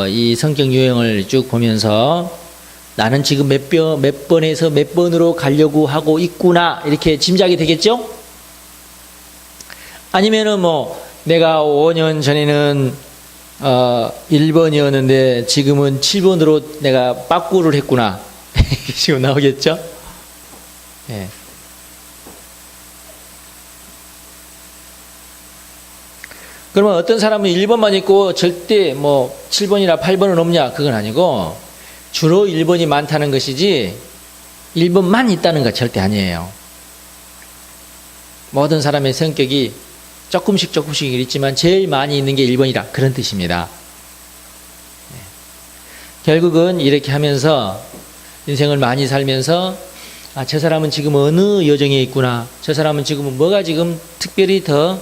이 성격 유형을 쭉 보면서 나는 지금 몇 번에서 몇 번으로 가려고 하고 있구나 이렇게 짐작이 되겠죠? 아니면은 뭐 내가 5년 전에는 1번이었는데 지금은 7번으로 내가 빠꾸를 했구나 지금 나오겠죠? 예. 그러면 어떤 사람은 1번만 있고 절대 뭐 7번이나 8번은 없냐? 그건 아니고 주로 1번이 많다는 것이지 1번만 있다는 거 절대 아니에요. 모든 사람의 성격이 조금씩 있지만 제일 많이 있는 게 1번이라 그런 뜻입니다. 결국은 이렇게 하면서 인생을 많이 살면서 저 사람은 지금 어느 여정에 있구나. 저 사람은 지금 뭐가 지금 특별히 더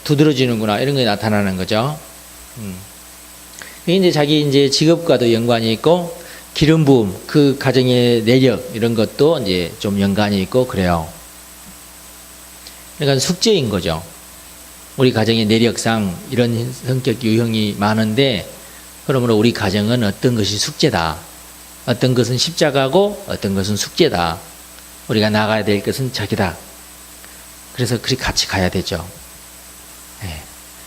두드러지는구나. 이런 게 나타나는 거죠. 이게 이제 자기 이제 직업과도 연관이 있고 기름 부음, 그 가정의 내력 이런 것도 이제 좀 연관이 있고 그래요. 그러니까 숙제인 거죠. 우리 가정의 내력상 이런 성격 유형이 많은데 그러므로 우리 가정은 어떤 것이 숙제다. 어떤 것은 십자가고 어떤 것은 숙제다. 우리가 나가야 될 것은 저기다. 그래서 그리 같이 가야 되죠. 네.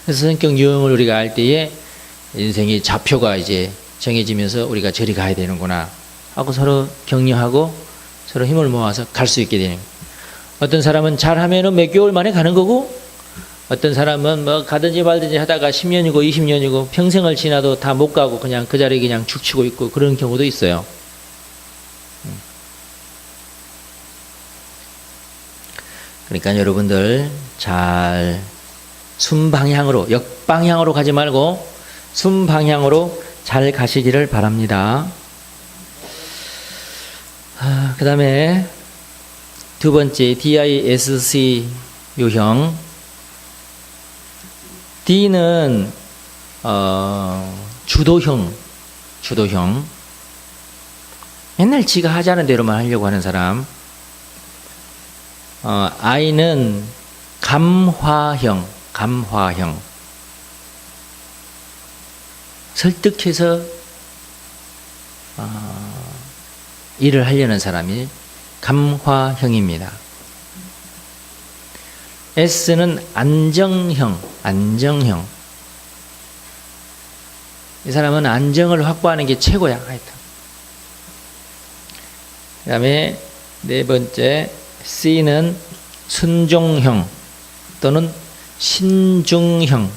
그래서 성격 유형을 우리가 알 때에 인생의 좌표가 이제 정해지면서 우리가 저리 가야 되는구나 하고 서로 격려하고 서로 힘을 모아서 갈 수 있게 되는 거예요. 어떤 사람은 잘하면은 몇 개월 만에 가는 거고 어떤 사람은 뭐 가든지 말든지 하다가 10년이고 20년이고 평생을 지나도 다 못 가고 그냥 그 자리에 그냥 죽치고 있고 그런 경우도 있어요. 그러니까 여러분들 잘 순방향으로, 역방향으로 가지 말고 순방향으로 잘 가시기를 바랍니다. 그 다음에 두 번째 DISC 유형. D는 주도형. 맨날 지가 하자는 대로만 하려고 하는 사람. I는 감화형. 설득해서 일을 하려는 사람이 감화형입니다. S는 안정형. 이 사람은 안정을 확보하는 게 최고야. 하여튼. 그 다음에 네 번째 C는 순종형 또는 신중형.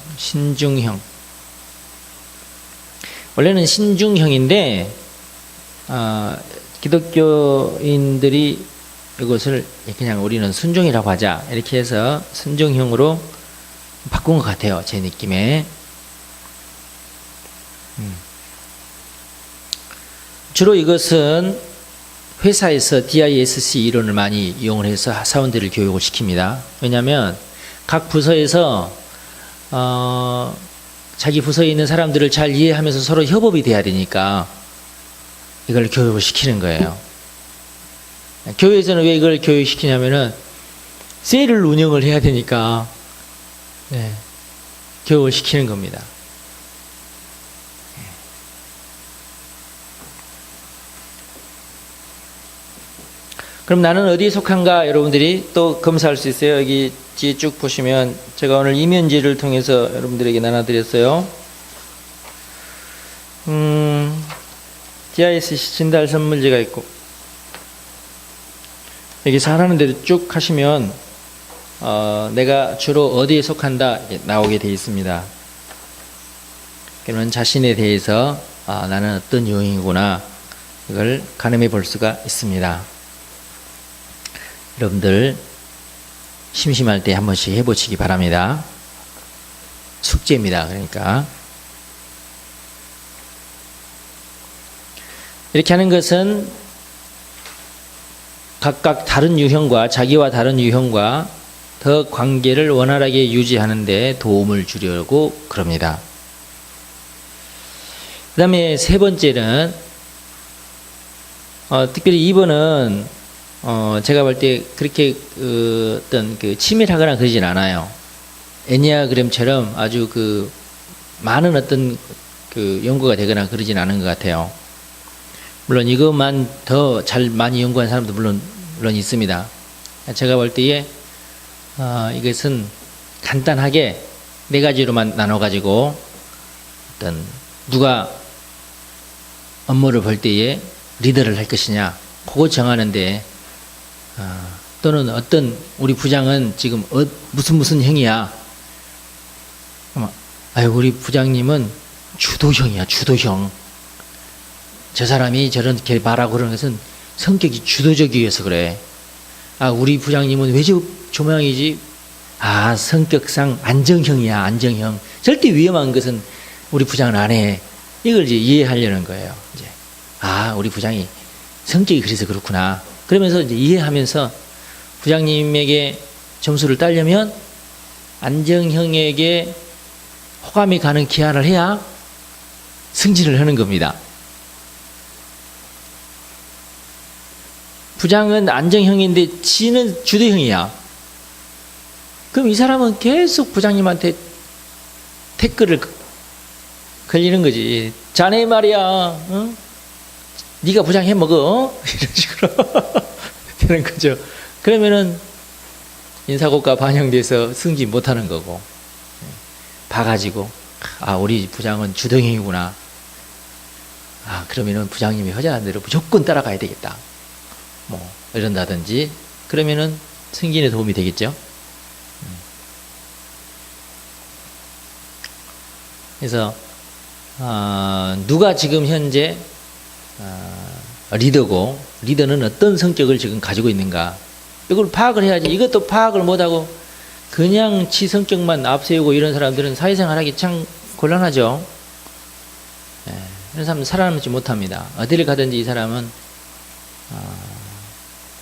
원래는 신중형인데 기독교인들이 이것을 그냥 우리는 순종이라고 하자 이렇게 해서 순종형으로 바꾼 것 같아요. 제 느낌에. 주로 이것은 회사에서 DISC 이론을 많이 이용을 해서 사원들을 교육을 시킵니다. 왜냐하면 각 부서에서 자기 부서에 있는 사람들을 잘 이해하면서 서로 협업이 돼야 되니까 이걸 교육을 시키는 거예요. 교회에서는 왜 이걸 교육시키냐면은 셀을 운영을 해야 되니까 교육을 시키는 겁니다. 그럼 나는 어디에 속한가 여러분들이 또 검사할 수 있어요. 여기 뒤에 쭉 보시면 제가 오늘 이면지를 통해서 여러분들에게 나눠드렸어요. DISC 진달 선물지가 있고 여기 잘하는 대로 쭉 하시면 내가 주로 어디에 속한다 나오게 되어 있습니다. 그러면 자신에 대해서 나는 어떤 유형이구나 이걸 가늠해 볼 수가 있습니다. 여러분들 심심할 때 한 번씩 해보시기 바랍니다. 숙제입니다. 그러니까 이렇게 하는 것은 각각 다른 유형과 자기와 다른 유형과 더 관계를 원활하게 유지하는 데 도움을 주려고 그럽니다. 그 다음에 세 번째는 특별히 2번은 제가 볼 때 그렇게 어떤 치밀하거나 그러진 않아요. 애니아그램처럼 아주 많은 어떤 연구가 되거나 그러진 않은 것 같아요. 물론 이것만 더 잘 많이 연구한 사람도 물론 있습니다. 제가 볼 때에 이것은 간단하게 네 가지로만 나눠가지고 어떤 누가 업무를 볼 때에 리더를 할 것이냐 그거 정하는데 또는 어떤 우리 부장은 지금 무슨 형이야. 우리 부장님은 주도형이야. 주도형. 저 사람이 저렇게 말하고 그러는 것은 성격이 주도적이어서 그래. 우리 부장님은 왜 저 모양이지? 성격상 안정형이야. 안정형. 절대 위험한 것은 우리 부장은 안 해. 이걸 이제 이해하려는 거예요. 이제 우리 부장이 성격이 그래서 그렇구나. 그러면서 이제 이해하면서 부장님에게 점수를 따려면 안정형에게 호감이 가는 기한을 해야 승진을 하는 겁니다. 부장은 안정형인데 지는 주도형이야. 그럼 이 사람은 계속 부장님한테 태클을 걸리는 거지. 자네 말이야, 어? 네가 부장 해 먹어, 이런 식으로 되는 거죠. 그러면은 인사고과 반영돼서 승진 못하는 거고, 봐가지고 우리 부장은 주도형이구나. 그러면은 부장님이 하자는 대로 무조건 따라가야 되겠다. 뭐 이런다든지 그러면은 승진에 도움이 되겠죠. 그래서 누가 지금 현재 리더고 리더는 어떤 성격을 지금 가지고 있는가 이걸 파악을 해야지. 이것도 파악을 못하고 그냥 지 성격만 앞세우고 이런 사람들은 사회생활하기 참 곤란하죠. 이런 사람은 살아남지 못합니다. 어디를 가든지 이 사람은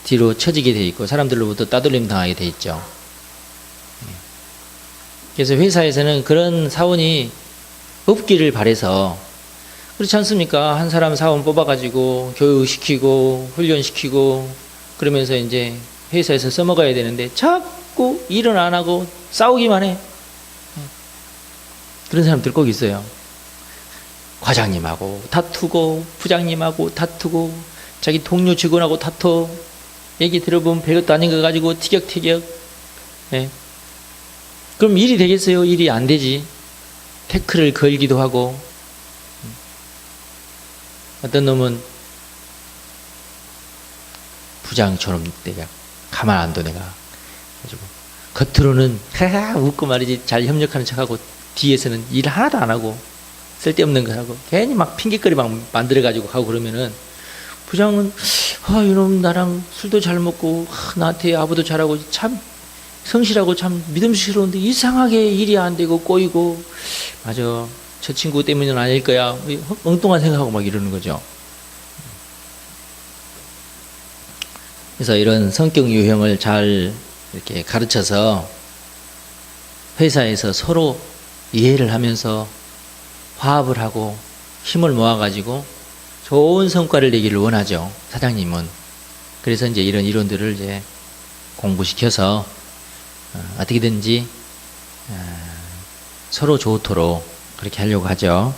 뒤로 처지게 돼 있고 사람들로부터 따돌림 당하게 돼 있죠. 그래서 회사에서는 그런 사원이 없기를 바래서, 그렇지 않습니까? 한 사람 사원 뽑아가지고 교육시키고 훈련시키고 그러면서 이제 회사에서 써먹어야 되는데 자꾸 일은 안 하고 싸우기만 해. 그런 사람들 꼭 있어요. 과장님하고 다투고 부장님하고 다투고 자기 동료 직원하고 다투. 얘기 들어보면 별것도 아닌 거 가지고 티격태격. 그럼 일이 되겠어요? 일이 안 되지. 태클을 걸기도 하고. 어떤 놈은 부장처럼 내가 가만 안 둬 내가. 가지고 겉으로는 하하 웃고 말이지 잘 협력하는 척하고 뒤에서는 일 하나도 안 하고 쓸데없는 거 하고 괜히 막 핑계거리 막 만들어가지고 하고 그러면은 부장은 이놈 나랑 술도 잘 먹고 나한테 아부도 잘하고 참 성실하고 참 믿음직스러운데 이상하게 일이 안 되고 꼬이고 맞아 저 친구 때문은 아닐 거야 엉뚱한 생각하고 막 이러는 거죠. 그래서 이런 성격 유형을 잘 이렇게 가르쳐서 회사에서 서로 이해를 하면서 화합을 하고 힘을 모아가지고 좋은 성과를 내기를 원하죠. 사장님은. 그래서 이제 이런 이론들을 이제 공부시켜서 어떻게든지 서로 좋도록 그렇게 하려고 하죠.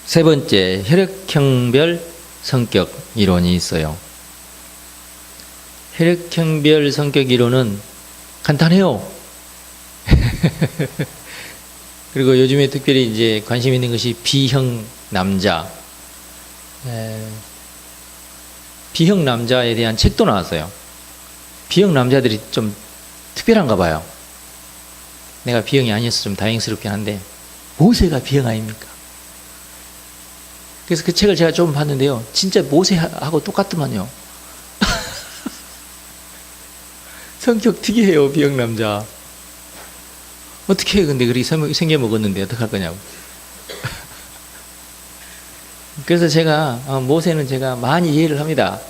세 번째, 혈액형별 성격 이론이 있어요. 혈액형별 성격 이론은 간단해요. 그리고 요즘에 특별히 이제 관심 있는 것이 B형 남자. B형 남자에 대한 책도 나왔어요. B형 남자들이 좀 특별한가 봐요. 내가 B형이 아니어서 좀 다행스럽긴 한데 모세가 B형 아닙니까? 그래서 그 책을 제가 좀 봤는데요. 진짜 모세하고 똑같더만요. 성격 특이해요, B형 남자. 어떻게 해, 근데 그렇게 생겨 먹었는데 어떡할 거냐고. 그래서 제가, 모세는 제가 많이 이해를 합니다.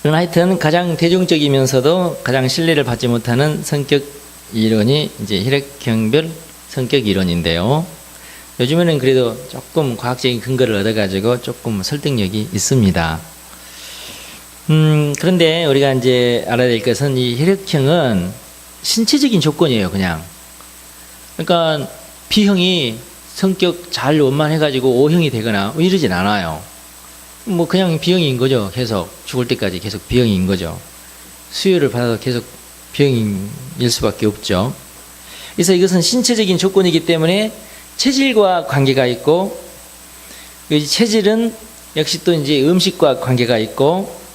그러나 하여튼 가장 대중적이면서도 가장 신뢰를 받지 못하는 성격 이론이 이제 혈액형별 성격 이론인데요. 요즘에는 그래도 조금 과학적인 근거를 얻어가지고 조금 설득력이 있습니다. 그런데 우리가 이제 알아야 될 것은 이 혈액형은 신체적인 조건이에요, 그냥. 그러니까 B형이 성격 잘 원만해가지고 O형이 되거나 이러진 않아요. 뭐 그냥 B형인 거죠. 계속 죽을 때까지 계속 B형인 거죠. 수혈을 받아서 계속 B형일 수밖에 없죠. 그래서 이것은 신체적인 조건이기 때문에 체질과 관계가 있고, 체질은 역시 또 이제 음식과 관계가 있고,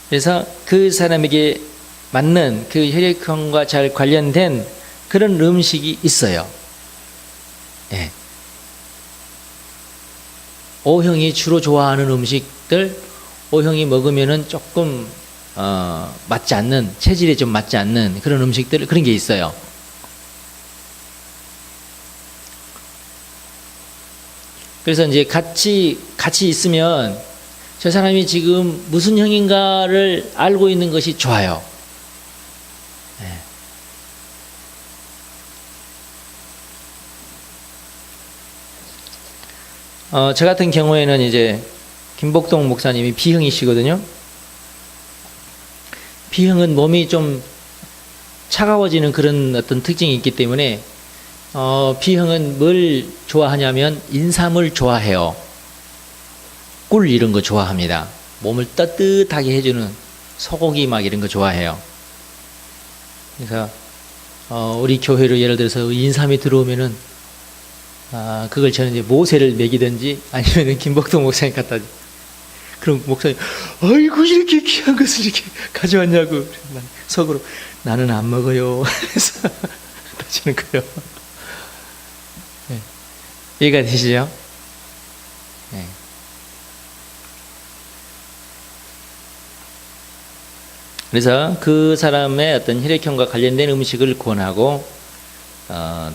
그래서 그 사람에게 맞는 그 혈액형과 잘 관련된 그런 음식이 있어요. 예. O형이 주로 좋아하는 음식들, O형이 먹으면은 조금 맞지 않는, 체질에 좀 맞지 않는 그런 음식들, 그런 게 있어요. 그래서 이제 같이 있으면 저 사람이 지금 무슨 형인가를 알고 있는 것이 좋아요. 네. 저 같은 경우에는 이제 김복동 목사님이 B형이시거든요. B형은 몸이 좀 차가워지는 그런 어떤 특징이 있기 때문에 B형은 뭘 좋아하냐면 인삼을 좋아해요. 꿀 이런 거 좋아합니다. 몸을 따뜻하게 해주는 소고기 막 이런 거 좋아해요. 그래서 우리 교회로 예를 들어서 인삼이 들어오면은 그걸 저는 이제 모세를 먹이든지 아니면은 김복동 목사님 갖다 그럼 목사님 아이고 이렇게 귀한 것을 이렇게 가져왔냐고 속으로 나는 안 먹어요. 그래서 다 주는 거예요. 네. 이해가 되시죠? 네. 그래서 그 사람의 어떤 혈액형과 관련된 음식을 권하고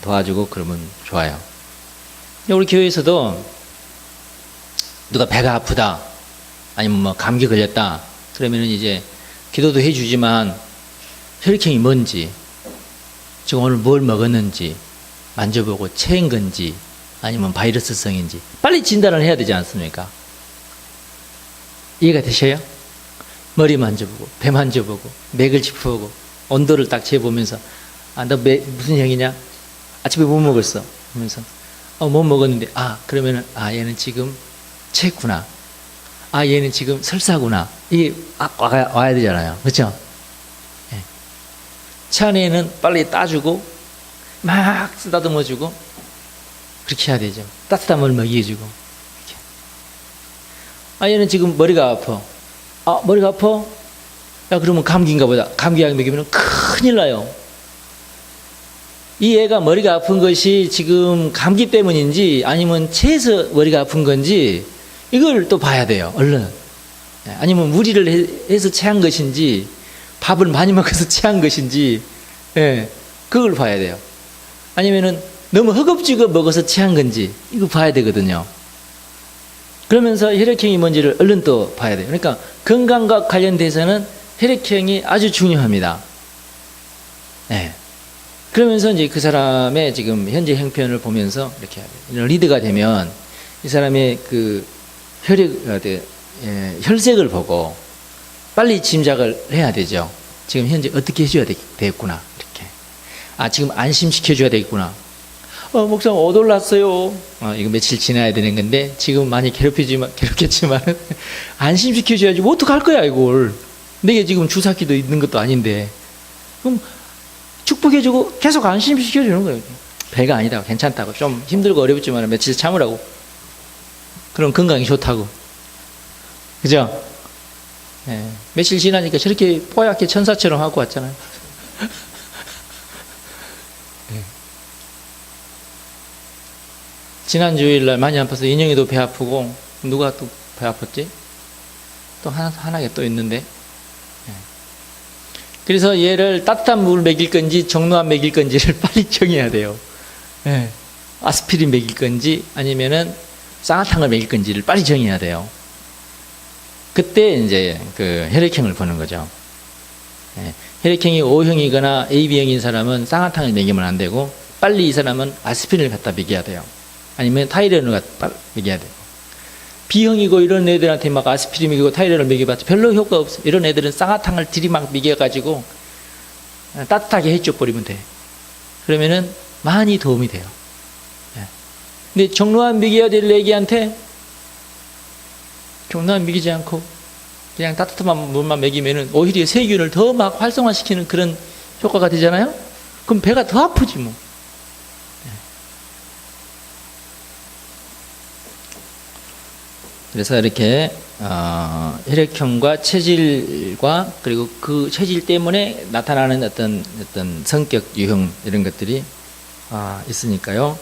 도와주고 그러면 좋아요. 우리 교회에서도 누가 배가 아프다 아니면 뭐 감기 걸렸다 그러면은 이제 기도도 해주지만 혈액형이 뭔지, 지금 오늘 뭘 먹었는지 만져보고 체인 건지 아니면 바이러스성인지 빨리 진단을 해야 되지 않습니까? 이해가 되셔요? 머리 만져보고 배 만져보고 맥을 짚어보고 온도를 딱 재보면서 너 무슨 형이냐? 아침에 뭐 먹었어? 하면서 못 먹었는데 그러면은 얘는 지금 체했구나. 얘는 지금 설사구나. 이게 와야 되잖아요. 그렇죠? 네. 차 안에는 빨리 따주고 막 쓰다듬어주고 그렇게 해야 되죠. 따뜻한 물 먹여주고. 얘는 지금 머리가 아파. 머리가 아파? 그러면 감기인가 보다. 감기약 먹이면 큰일 나요. 이 애가 머리가 아픈 것이 지금 감기 때문인지 아니면 체해서 머리가 아픈 건지 이걸 또 봐야 돼요. 얼른. 아니면 무리를 해서 체한 것인지 밥을 많이 먹어서 체한 것인지 그걸 봐야 돼요. 아니면은 너무 허겁지겁 먹어서 체한 건지 이거 봐야 되거든요. 그러면서 혈액형이 뭔지를 얼른 또 봐야 돼요. 그러니까 건강과 관련돼서는 혈액형이 아주 중요합니다. 그러면서 이제 그 사람의 지금 현재 형편을 보면서 이렇게 해야 돼요. 리드가 되면 이 사람의 그 혈색을 보고 빨리 짐작을 해야 되죠. 지금 현재 어떻게 해줘야 되겠구나. 이렇게. 지금 안심시켜줘야 되겠구나. 목사님 어돌랐어요. 이거 며칠 지나야 되는 건데 지금 많이 괴롭혔지만 안심시켜줘야지. 뭐 어떡할 거야 이걸. 내게 지금 주사기도 있는 것도 아닌데. 그럼 축복해주고 계속 안심시켜주는 거예요. 배가 아니다. 괜찮다고. 좀 힘들고 어렵지만 며칠 참으라고. 그럼 건강이 좋다고. 그죠? 며칠 지나니까 저렇게 뽀얗게 천사처럼 하고 왔잖아요. 지난 주일날 많이 아파서 인형이도 배 아프고 누가 또 배 아팠지? 또 하나가 또 있는데. 그래서 얘를 따뜻한 물 먹일 건지 정로암 먹일 건지를 빨리 정해야 돼요. 아스피린 먹일 건지 아니면은 쌍화탕을 먹일 건지를 빨리 정해야 돼요. 그때 이제 그 혈액형을 보는 거죠. 혈액형이 O형이거나 AB형인 사람은 쌍화탕을 먹이면 안 되고 빨리 이 사람은 아스피린을 갖다 먹여야 돼요. 아니면 타이레놀을 갖다 먹여야 돼요. B형이고 이런 애들한테 막 아스피린 먹이고 타이레놀 먹여봤자 별로 효과 없어. 이런 애들은 쌍화탕을 들이막 먹여가지고 따뜻하게 해줘버리면 돼. 그러면은 많이 도움이 돼요. 근데 정로암 먹여야 될 애기한테 정로암 먹이지 않고 그냥 따뜻한 물만 먹이면은 오히려 세균을 더 막 활성화시키는 그런 효과가 되잖아요. 그럼 배가 더 아프지 뭐. 그래서 이렇게 혈액형과 체질과 그리고 그 체질 때문에 나타나는 어떤 성격 유형 이런 것들이 있으니까요.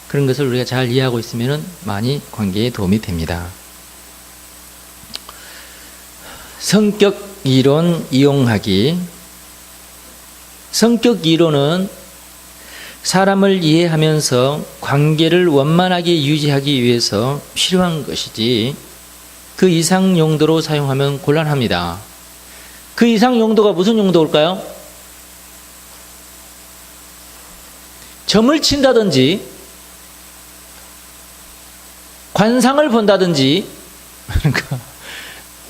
그런 것을 우리가 잘 이해하고 있으면 많이 관계에 도움이 됩니다. 성격 이론 이용하기. 성격 이론은 사람을 이해하면서 관계를 원만하게 유지하기 위해서 필요한 것이지 그 이상 용도로 사용하면 곤란합니다. 그 이상 용도가 무슨 용도일까요? 점을 친다든지 관상을 본다든지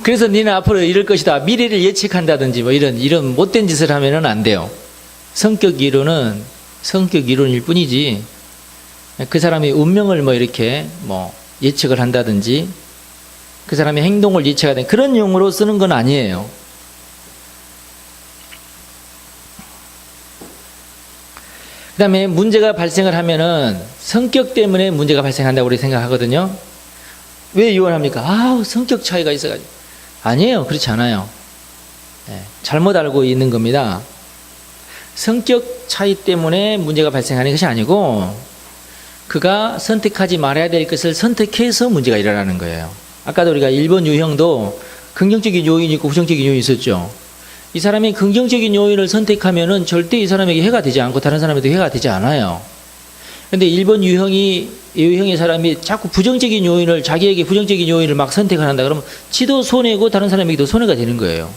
그래서 니는 앞으로 이럴 것이다 미래를 예측한다든지 뭐 이런 못된 짓을 하면은 안 돼요. 성격 이론은 성격 이론일 뿐이지 그 사람의 운명을 뭐 이렇게 뭐 예측을 한다든지 그 사람의 행동을 예측하는 그런 용어로 쓰는 건 아니에요. 그 다음에 문제가 발생을 하면은 성격 때문에 문제가 발생한다고 우리 생각하거든요. 왜 이혼합니까? 성격 차이가 있어가지고. 아니에요. 그렇지 않아요. 잘못 알고 있는 겁니다. 성격 차이 때문에 문제가 발생하는 것이 아니고 그가 선택하지 말아야 될 것을 선택해서 문제가 일어나는 거예요. 아까도 우리가 1번 유형도 긍정적인 요인이 있고 부정적인 요인이 있었죠. 이 사람이 긍정적인 요인을 선택하면은 절대 이 사람에게 해가 되지 않고 다른 사람에도 해가 되지 않아요. 근데 1번 유형의 사람이 자꾸 부정적인 요인을, 자기에게 부정적인 요인을 막 선택을 한다 그러면 지도 손해고 다른 사람에게도 손해가 되는 거예요.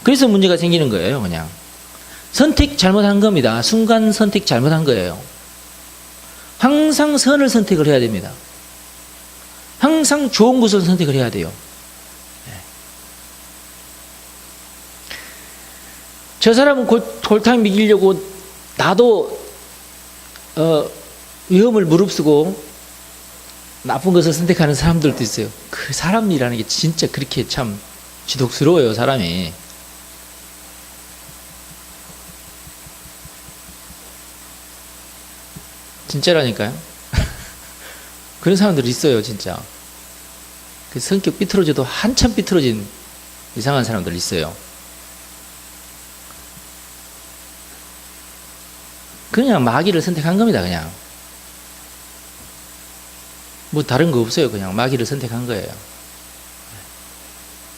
그래서 문제가 생기는 거예요. 그냥 선택 잘못한 겁니다. 순간 선택 잘못한 거예요. 항상 선을 선택을 해야 됩니다. 항상 좋은 것을 선택을 해야 돼요. 저 사람은 골탕 먹이려고 나도 위험을 무릅쓰고 나쁜 것을 선택하는 사람들도 있어요. 그 사람이라는 게 진짜 그렇게 참 지독스러워요, 사람이. 진짜라니까요. 그런 사람들이 있어요, 진짜. 그 성격 삐뚤어져도 한참 삐뚤어진 이상한 사람들 있어요. 그냥 마귀를 선택한 겁니다, 그냥. 뭐 다른 거 없어요. 그냥 마귀를 선택한 거예요.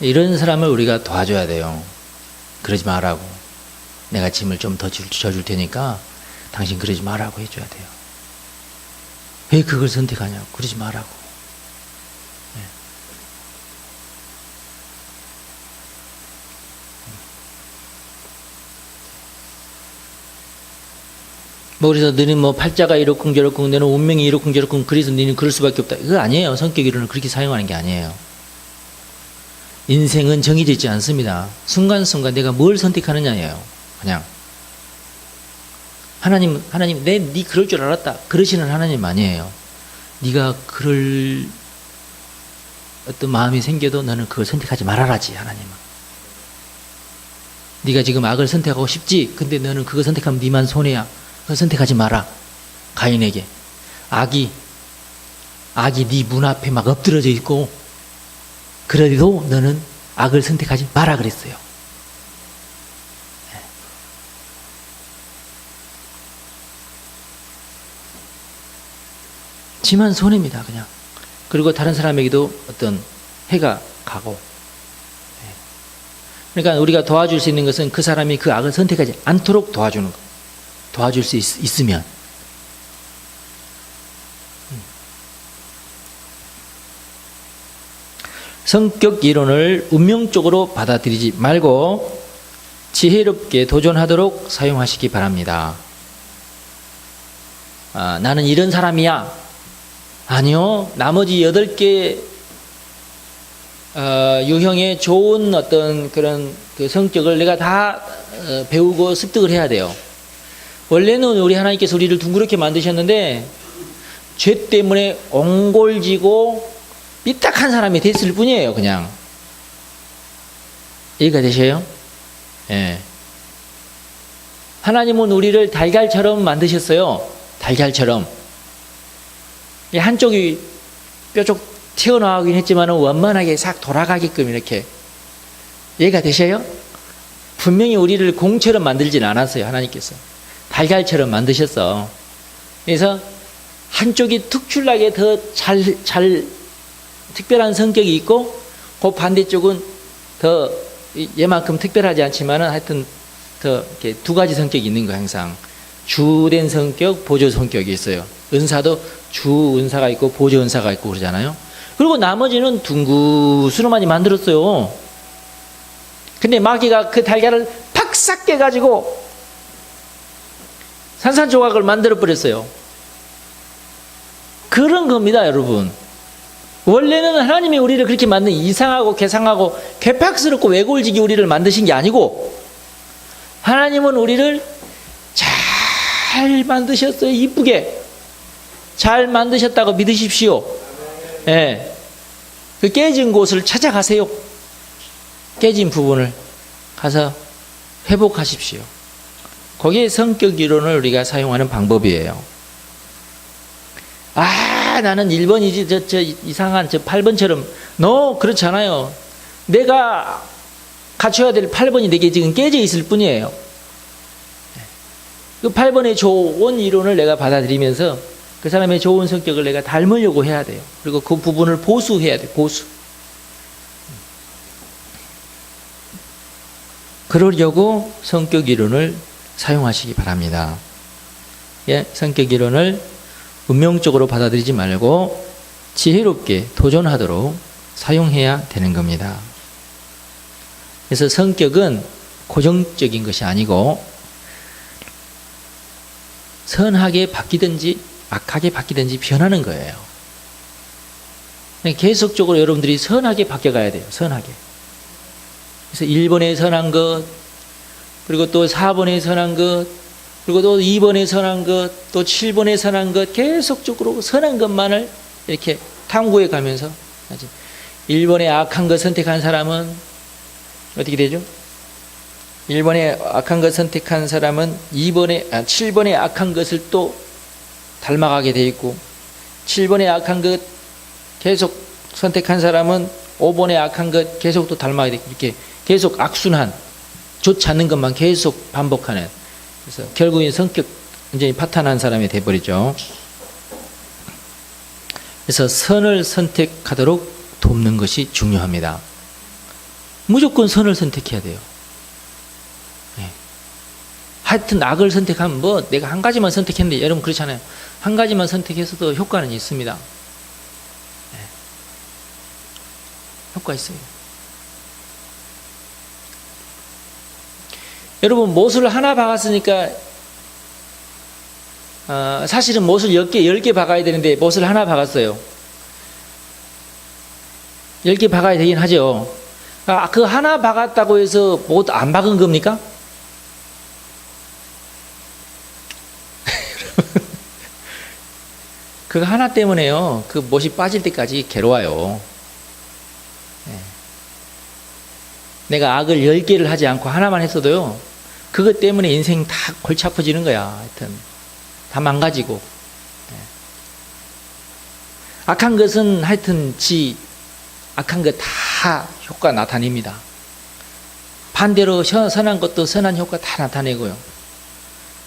이런 사람을 우리가 도와줘야 돼요. 그러지 말라고. 내가 짐을 좀 더 져줄 테니까 당신 그러지 말라고 해줘야 돼요. 왜 그걸 선택하냐고. 그러지 말라고. 뭐 그래서 너는 뭐 팔자가 이렇쿵 저렇쿵 너는 운명이 이렇쿵 저렇쿵 그래서 너는 그럴 수밖에 없다. 그거 아니에요. 성격 이론을 그렇게 사용하는 게 아니에요. 인생은 정해져 있지 않습니다. 순간순간 내가 뭘 선택하느냐예요. 그냥 하나님 네 그럴 줄 알았다. 그러시는 하나님 아니에요. 네가 그럴 어떤 마음이 생겨도 너는 그걸 선택하지 말아라지, 하나님은. 네가 지금 악을 선택하고 싶지. 근데 너는 그거 선택하면 네만 손해야. 그거 선택하지 마라. 가인에게 악이 네 문 앞에 막 엎드러져 있고 그래도 너는 악을 선택하지 마라 그랬어요. 지만 손해입니다, 그냥. 그리고 다른 사람에게도 어떤 해가 가고. 그러니까 우리가 도와줄 수 있는 것은 그 사람이 그 악을 선택하지 않도록 도와주는 것. 도와줄 수 있으면. 성격 이론을 운명적으로 받아들이지 말고 지혜롭게 도전하도록 사용하시기 바랍니다. 나는 이런 사람이야. 아니요. 나머지 8개 유형의 좋은 어떤 그런 그 성격을 내가 다 배우고 습득을 해야 돼요. 원래는 우리 하나님께서 우리를 둥그렇게 만드셨는데 죄 때문에 옹골지고 삐딱한 사람이 됐을 뿐이에요, 그냥. 이해가 되셔요? 예. 하나님은 우리를 달걀처럼 만드셨어요. 달걀처럼. 한쪽이 뾰족 튀어나가긴 했지만 원만하게 싹 돌아가게끔 이렇게. 이해가 되셔요? 분명히 우리를 공처럼 만들진 않았어요, 하나님께서. 달걀처럼 만드셨어. 그래서 한쪽이 특출나게 더 특별한 성격이 있고, 그 반대쪽은 더 얘만큼 특별하지 않지만은 하여튼 더 이렇게 2가지 성격이 있는 거 항상. 주된 성격, 보조 성격이 있어요. 은사도 주 은사가 있고 보조 은사가 있고 그러잖아요. 그리고 나머지는 둥구스름하니 만들었어요. 근데 마귀가 그 달걀을 팍 깨가지고 산산조각을 만들어 버렸어요. 그런 겁니다, 여러분. 원래는 하나님이 우리를 그렇게 만든 이상하고 괴상하고 괴팍스럽고 외골지기 우리를 만드신 게 아니고, 하나님은 우리를 잘 만드셨어요. 이쁘게 잘 만드셨다고 믿으십시오. 예. 그 깨진 곳을 찾아가세요. 깨진 부분을 가서 회복하십시오. 거기에 성격 이론을 우리가 사용하는 방법이에요. 나는 1번이지 저 이상한 저 8번처럼. 그렇잖아요. 내가 갖춰야 될 8번이 내게 지금 깨져 있을 뿐이에요. 그 8번의 좋은 이론을 내가 받아들이면서 그 사람의 좋은 성격을 내가 닮으려고 해야 돼요. 그리고 그 부분을 보수해야 돼요. 보수. 그러려고 성격 이론을 사용하시기 바랍니다. 예, 성격 이론을 운명적으로 받아들이지 말고 지혜롭게 도전하도록 사용해야 되는 겁니다. 그래서 성격은 고정적인 것이 아니고 선하게 바뀌든지 악하게 바뀌든지 변하는 거예요. 계속적으로 여러분들이 선하게 바뀌어가야 돼요. 선하게. 그래서 1번에 선한 것, 그리고 또 4번에 선한 것, 그리고 또 2번에 선한 것, 또 7번에 선한 것, 계속적으로 선한 것만을 이렇게 탐구해 가면서 1번에 악한 것 선택한 사람은 어떻게 되죠? 1번에 악한 것 선택한 사람은 7번에 악한 것을 또 닮아가게 돼 있고, 7번에 악한 것 계속 선택한 사람은 5번에 악한 것 계속 또 닮아가게 돼 있고, 이렇게 계속 악순환, 좋지 않는 것만 계속 반복하는, 그래서 결국엔 성격 완전히 파탄한 사람이 돼버리죠. 그래서 선을 선택하도록 돕는 것이 중요합니다. 무조건 선을 선택해야 돼요. 네. 하여튼 악을 선택하면 뭐 내가 한 가지만 선택했는데, 여러분 그렇잖아요. 한 가지만 선택해서도 효과는 있습니다. 네. 효과 있어요. 여러분 못을 하나 박았으니까 사실은 못을 10개 박아야 되는데 못을 하나 박았어요. 10개 박아야 되긴 하죠. 그 하나 박았다고 해서 못 안 박은 겁니까? 그거 하나 때문에요. 그 못이 빠질 때까지 괴로워요. 네. 내가 악을 10개를 하지 않고 하나만 했어도요, 그것 때문에 인생 다 골치 아파지는 거야. 하여튼 다 망가지고. 네. 악한 것은 하여튼 악한 것 다 효과 나타냅니다. 반대로 선한 것도 선한 효과 다 나타내고요.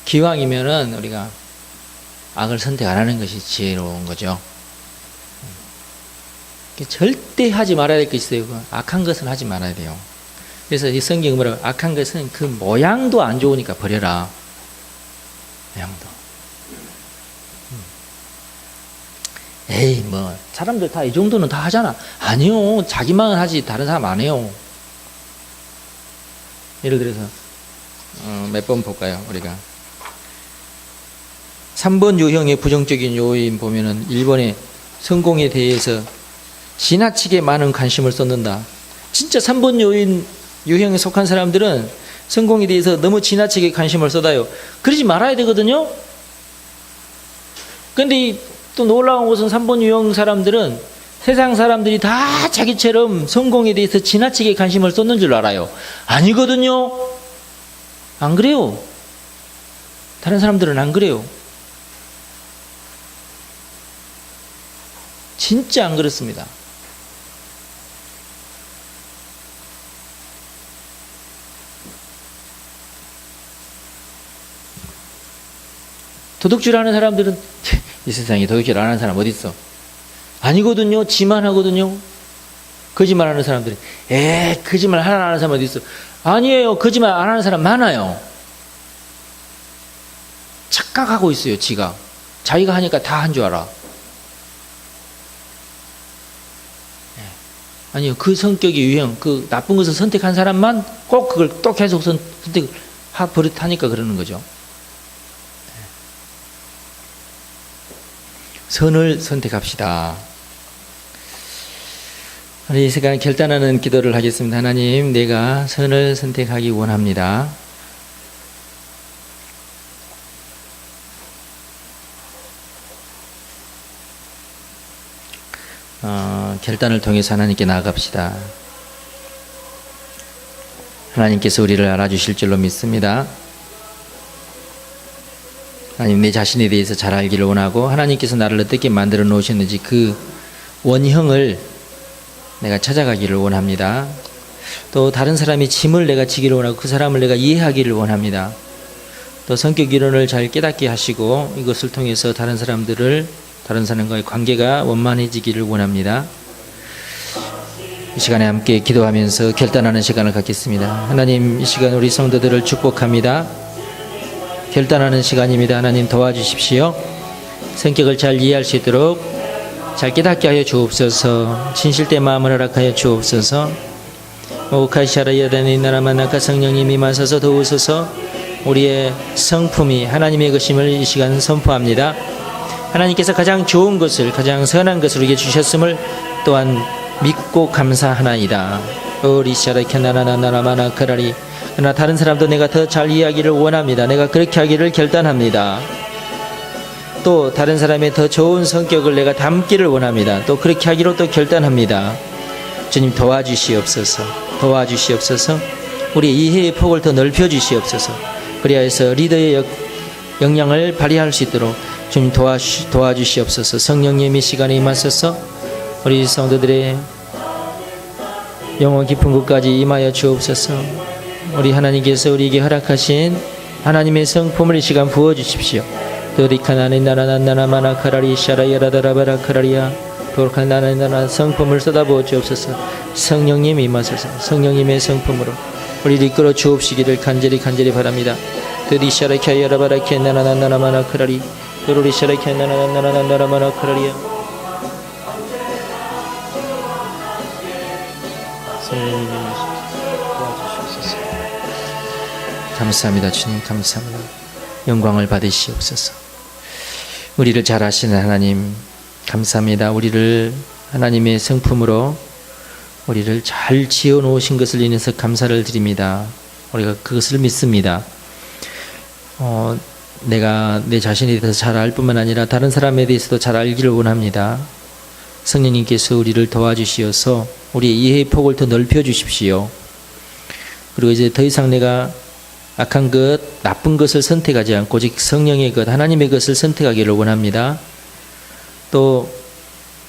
기왕이면은 우리가 악을 선택 안 하는 것이 지혜로운 거죠. 절대 하지 말아야 될 게 있어요. 악한 것은 하지 말아야 돼요. 그래서 이 성경이 뭐라고, 악한 것은 그 모양도 안 좋으니까 버려라. 모양도. 에이, 뭐 사람들 다 이 정도는 다 하잖아. 아니요, 자기만 하지 다른 사람 안 해요. 예를 들어서 몇 번 볼까요? 우리가 3번 유형의 부정적인 요인 보면은 1번에 성공에 대해서 지나치게 많은 관심을 쏟는다. 진짜 3번 유형에 속한 사람들은 성공에 대해서 너무 지나치게 관심을 쏟아요. 그러지 말아야 되거든요. 그런데 또 놀라운 것은 3번 유형 사람들은 세상 사람들이 다 자기처럼 성공에 대해서 지나치게 관심을 쏟는 줄 알아요. 아니거든요. 안 그래요. 다른 사람들은 안 그래요. 진짜 안 그렇습니다. 도둑질 하는 사람들은 이 세상에 도둑질 안 하는 사람 어디 있어? 아니거든요. 지만 하거든요. 거짓말 하는 사람들이 거짓말 하나 안 하는 사람 어디 있어? 아니에요. 거짓말 안 하는 사람 많아요. 착각하고 있어요. 자기가 하니까 다 한 줄 알아. 아니요. 그 성격의 유형, 그 나쁜 것을 선택한 사람만 꼭 그걸 또 계속 선택을 버릇하니까 그러는 거죠. 선을 선택합시다. 우리 이 시간 결단하는 기도를 하겠습니다. 하나님, 내가 선을 선택하기 원합니다. 결단을 통해서 하나님께 나아갑시다. 하나님께서 우리를 알아주실 줄로 믿습니다. 하나님, 내 자신에 대해서 잘 알기를 원하고 하나님께서 나를 어떻게 만들어 놓으셨는지 그 원형을 내가 찾아가기를 원합니다. 또 다른 사람이 짐을 내가 지기를 원하고 그 사람을 내가 이해하기를 원합니다. 또 성격 이론을 잘 깨닫게 하시고 이것을 통해서 다른 사람과의 관계가 원만해지기를 원합니다. 이 시간에 함께 기도하면서 결단하는 시간을 갖겠습니다. 하나님, 이 시간 우리 성도들을 축복합니다. 결단하는 시간입니다. 하나님 도와주십시오. 성격을 잘 이해할 수 있도록 잘 깨닫게 하여 주옵소서. 진실된 마음을 허락하여 주옵소서. 오카시아라 여단의 나라마나카 성령님 임하소서 도우소서. 우리의 성품이 하나님의 것임을 이 시간 선포합니다. 하나님께서 가장 좋은 것을, 가장 선한 것을 우리에게 주셨음을 또한 믿고 감사하나이다. 리샤라 캬나나나나마나 카라리. 그러나 다른 사람도 내가 더 잘 이해하기를 원합니다. 내가 그렇게 하기를 결단합니다. 또 다른 사람의 더 좋은 성격을 내가 담기를 원합니다. 또 그렇게 하기로 또 결단합니다. 주님 도와주시옵소서. 도와주시옵소서. 우리의 이해의 폭을 더 넓혀주시옵소서. 그리하여서 리더의 역량을 발휘할 수 있도록 주님 도와주시옵소서. 성령님 이 시간에 임하소서. 우리 성도들의 영혼 깊은 곳까지 임하여 주옵소서. 우리 하나님께서 우리에게 허락하신 하나님의 성품을 이 시간 부어주십시오. 도리카나네 나나나나마나 카라리 샤라야라다라바라 카라리야 도리카나네 나나 성품을 쏟아부어 주옵소서. 성령님 임하소서. 성령님의 성품으로 우리를 이끌어 주옵시기를 간절히 바랍니다. 도리샤라캬야라바라캬 나나나나마나 카라리 도리샤라캬 나나나나나마나 카라리야. 성령님이 도와주시옵소서. 감사합니다. 주님 감사합니다. 영광을 받으시옵소서. 우리를 잘 아시는 하나님 감사합니다. 우리를 하나님의 성품으로 우리를 잘 지어 놓으신 것을 인해서 감사를 드립니다. 우리가 그것을 믿습니다. 내가 내 자신에 대해서 잘 알 뿐만 아니라 다른 사람에 대해서도 잘 알기를 원합니다. 성령님께서 우리를 도와주시어서 우리의 이해의 폭을 더 넓혀 주십시오. 그리고 이제 더 이상 내가 악한 것, 나쁜 것을 선택하지 않고 오직 성령의 것, 하나님의 것을 선택하기를 원합니다. 또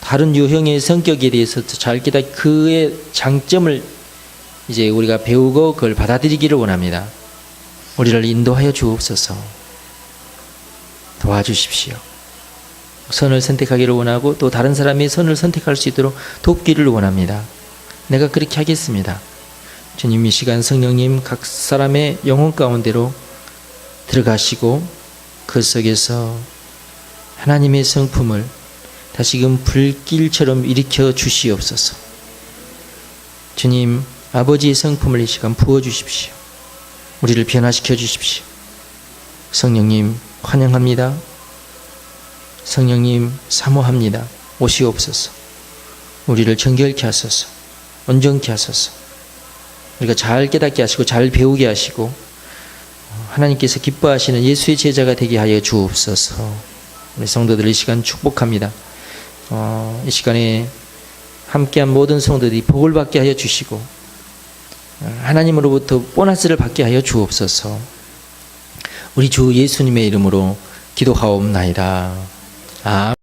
다른 유형의 성격에 대해서 잘 깨닫고 그의 장점을 이제 우리가 배우고 그걸 받아들이기를 원합니다. 우리를 인도하여 주옵소서. 도와주십시오. 선을 선택하기를 원하고 또 다른 사람이 선을 선택할 수 있도록 돕기를 원합니다. 내가 그렇게 하겠습니다. 주님 이 시간 성령님 각 사람의 영혼 가운데로 들어가시고 그 속에서 하나님의 성품을 다시금 불길처럼 일으켜 주시옵소서. 주님 아버지의 성품을 이 시간 부어주십시오. 우리를 변화시켜 주십시오. 성령님 환영합니다. 성령님 사모합니다. 오시옵소서. 우리를 정결케 하소서. 온전케 하소서. 우리가 잘 깨닫게 하시고 잘 배우게 하시고 하나님께서 기뻐하시는 예수의 제자가 되게 하여 주옵소서. 우리 성도들 이 시간 축복합니다. 이 시간에 함께한 모든 성도들이 복을 받게 하여 주시고 하나님으로부터 보너스를 받게 하여 주옵소서. 우리 주 예수님의 이름으로 기도하옵나이다. 아멘.